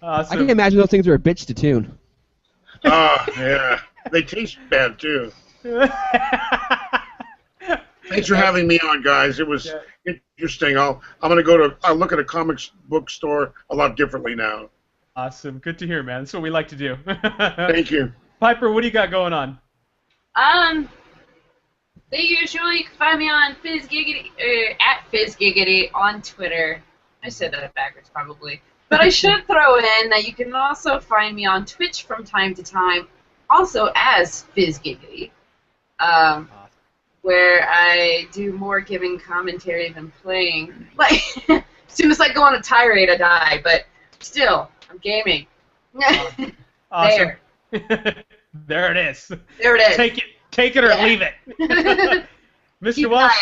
I can imagine those things are a bitch to tune.
Yeah. They taste bad, too. Thanks for having me on, guys. It was interesting. I'll look at a comics book store a lot differently now.
Awesome. Good to hear, man. That's what we like to do.
Thank you.
Piper, what do you got going on?
They usually can find me on at FizzGiggity on Twitter. I said that backwards probably. But I should throw in that you can also find me on Twitch from time to time, also as FizzGiggity, where I do more giving commentary than playing. Like, as soon as I go on a tirade, I die, but still, I'm gaming.
Awesome. There it is.
There it is.
Take it or leave it. Mr. Walsh,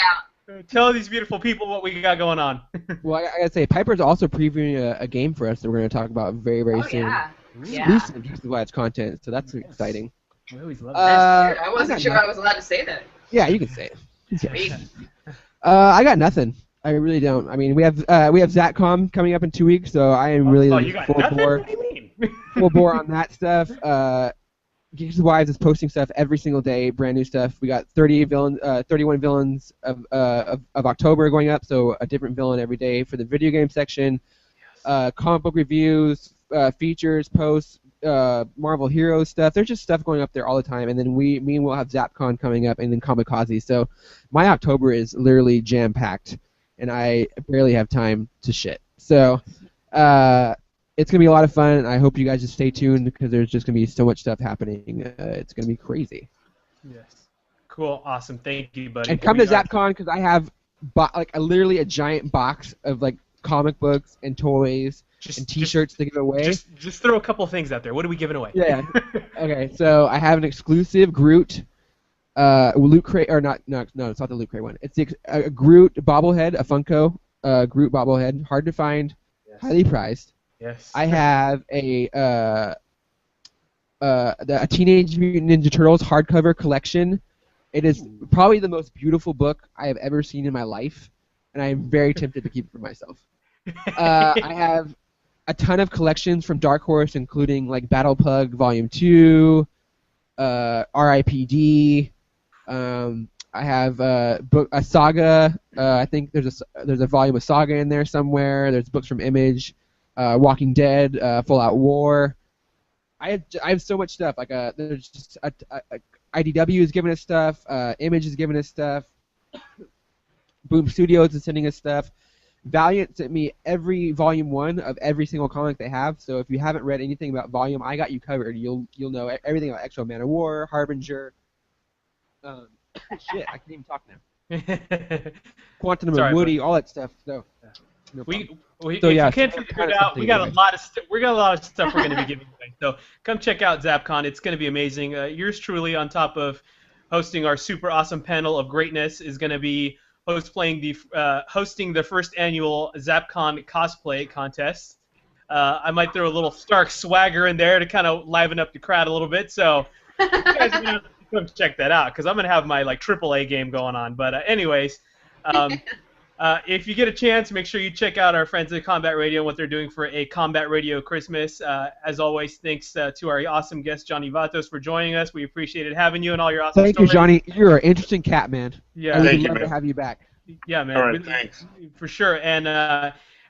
Out.
tell these beautiful people what we got going on.
Well, I gotta say, Piper's also previewing a game for us that we're gonna talk about very, very soon. Exclusive Geeks With Wives content, so that's exciting.
We always love
that. I wasn't sure I was allowed to say that.
Yeah, you can say it. I got nothing. I really don't. I mean, we have ZatCom coming up in 2 weeks, so I am really full bore.
What do you mean?
Full bore on that stuff. Geeks With Wives is posting stuff every single day, brand new stuff. We got 31 villains of October going up, so a different villain every day for the video game section. Comic book reviews, features, posts, Marvel Heroes stuff. There's just stuff going up there all the time. And then me and Will have ZapCon coming up, and then Kamikaze. So my October is literally jam-packed, and I barely have time to shit. So It's gonna be a lot of fun. I hope you guys just stay tuned because there's just gonna be so much stuff happening. It's gonna be crazy.
Yes. Cool. Awesome. Thank you, buddy.
And come to ZapCon because I have literally a giant box of like comic books and toys and T-shirts to give away.
Just throw a couple things out there. What are we giving away?
Yeah. Okay. So I have an exclusive Groot. Loot Crate or not? No, it's not the Loot Crate one. It's a Groot bobblehead, a Funko Groot bobblehead, hard to find, highly prized.
Yes.
I have a Teenage Mutant Ninja Turtles hardcover collection. It is probably the most beautiful book I have ever seen in my life, and I am very tempted to keep it for myself. I have a ton of collections from Dark Horse, including like Battle Pug Volume 2, R.I.P.D. I have a Saga. I think there's a volume of Saga in there somewhere. There's books from Image, Walking Dead, Full Out War. I have so much stuff. Like there's just IDW is giving us stuff. Image is giving us stuff. Boom Studios is sending us stuff. Valiant sent me every volume 1 of every single comic they have. So if you haven't read anything about Volume, I got you covered. You'll know everything about X-Men Man of War, Harbinger. Shit, I can't even talk now. Quantum of Woody, all that stuff. So, no problem.
If you can't figure it out, we got a lot of stuff we're going to be giving away. So come check out ZapCon. It's going to be amazing. Yours truly, on top of hosting our super awesome panel of greatness, is going to be hosting the first annual ZapCon cosplay contest. I might throw a little Stark swagger in there to kind of liven up the crowd a little bit. So you guys are going to come check that out because I'm going to have my like AAA game going on. But anyways, if you get a chance, make sure you check out our friends at Combat Radio and what they're doing for a Combat Radio Christmas. As always, thanks to our awesome guest, Johnny Vatos, for joining us. We appreciated having you and all your awesome stories.
Thank you, Johnny. You're an interesting cat, man.
Yeah,
I would love to have you back.
Yeah, man.
All right, thanks.
For sure. And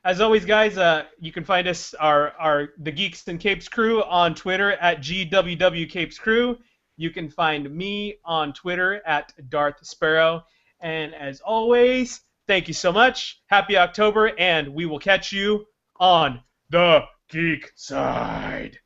as always, guys, you can find us, the Geeks and Capes crew, on Twitter at GWW Capes Crew. You can find me on Twitter at Darth Sparrow. And as always, thank you so much. Happy October, and we will catch you on the Geek Side.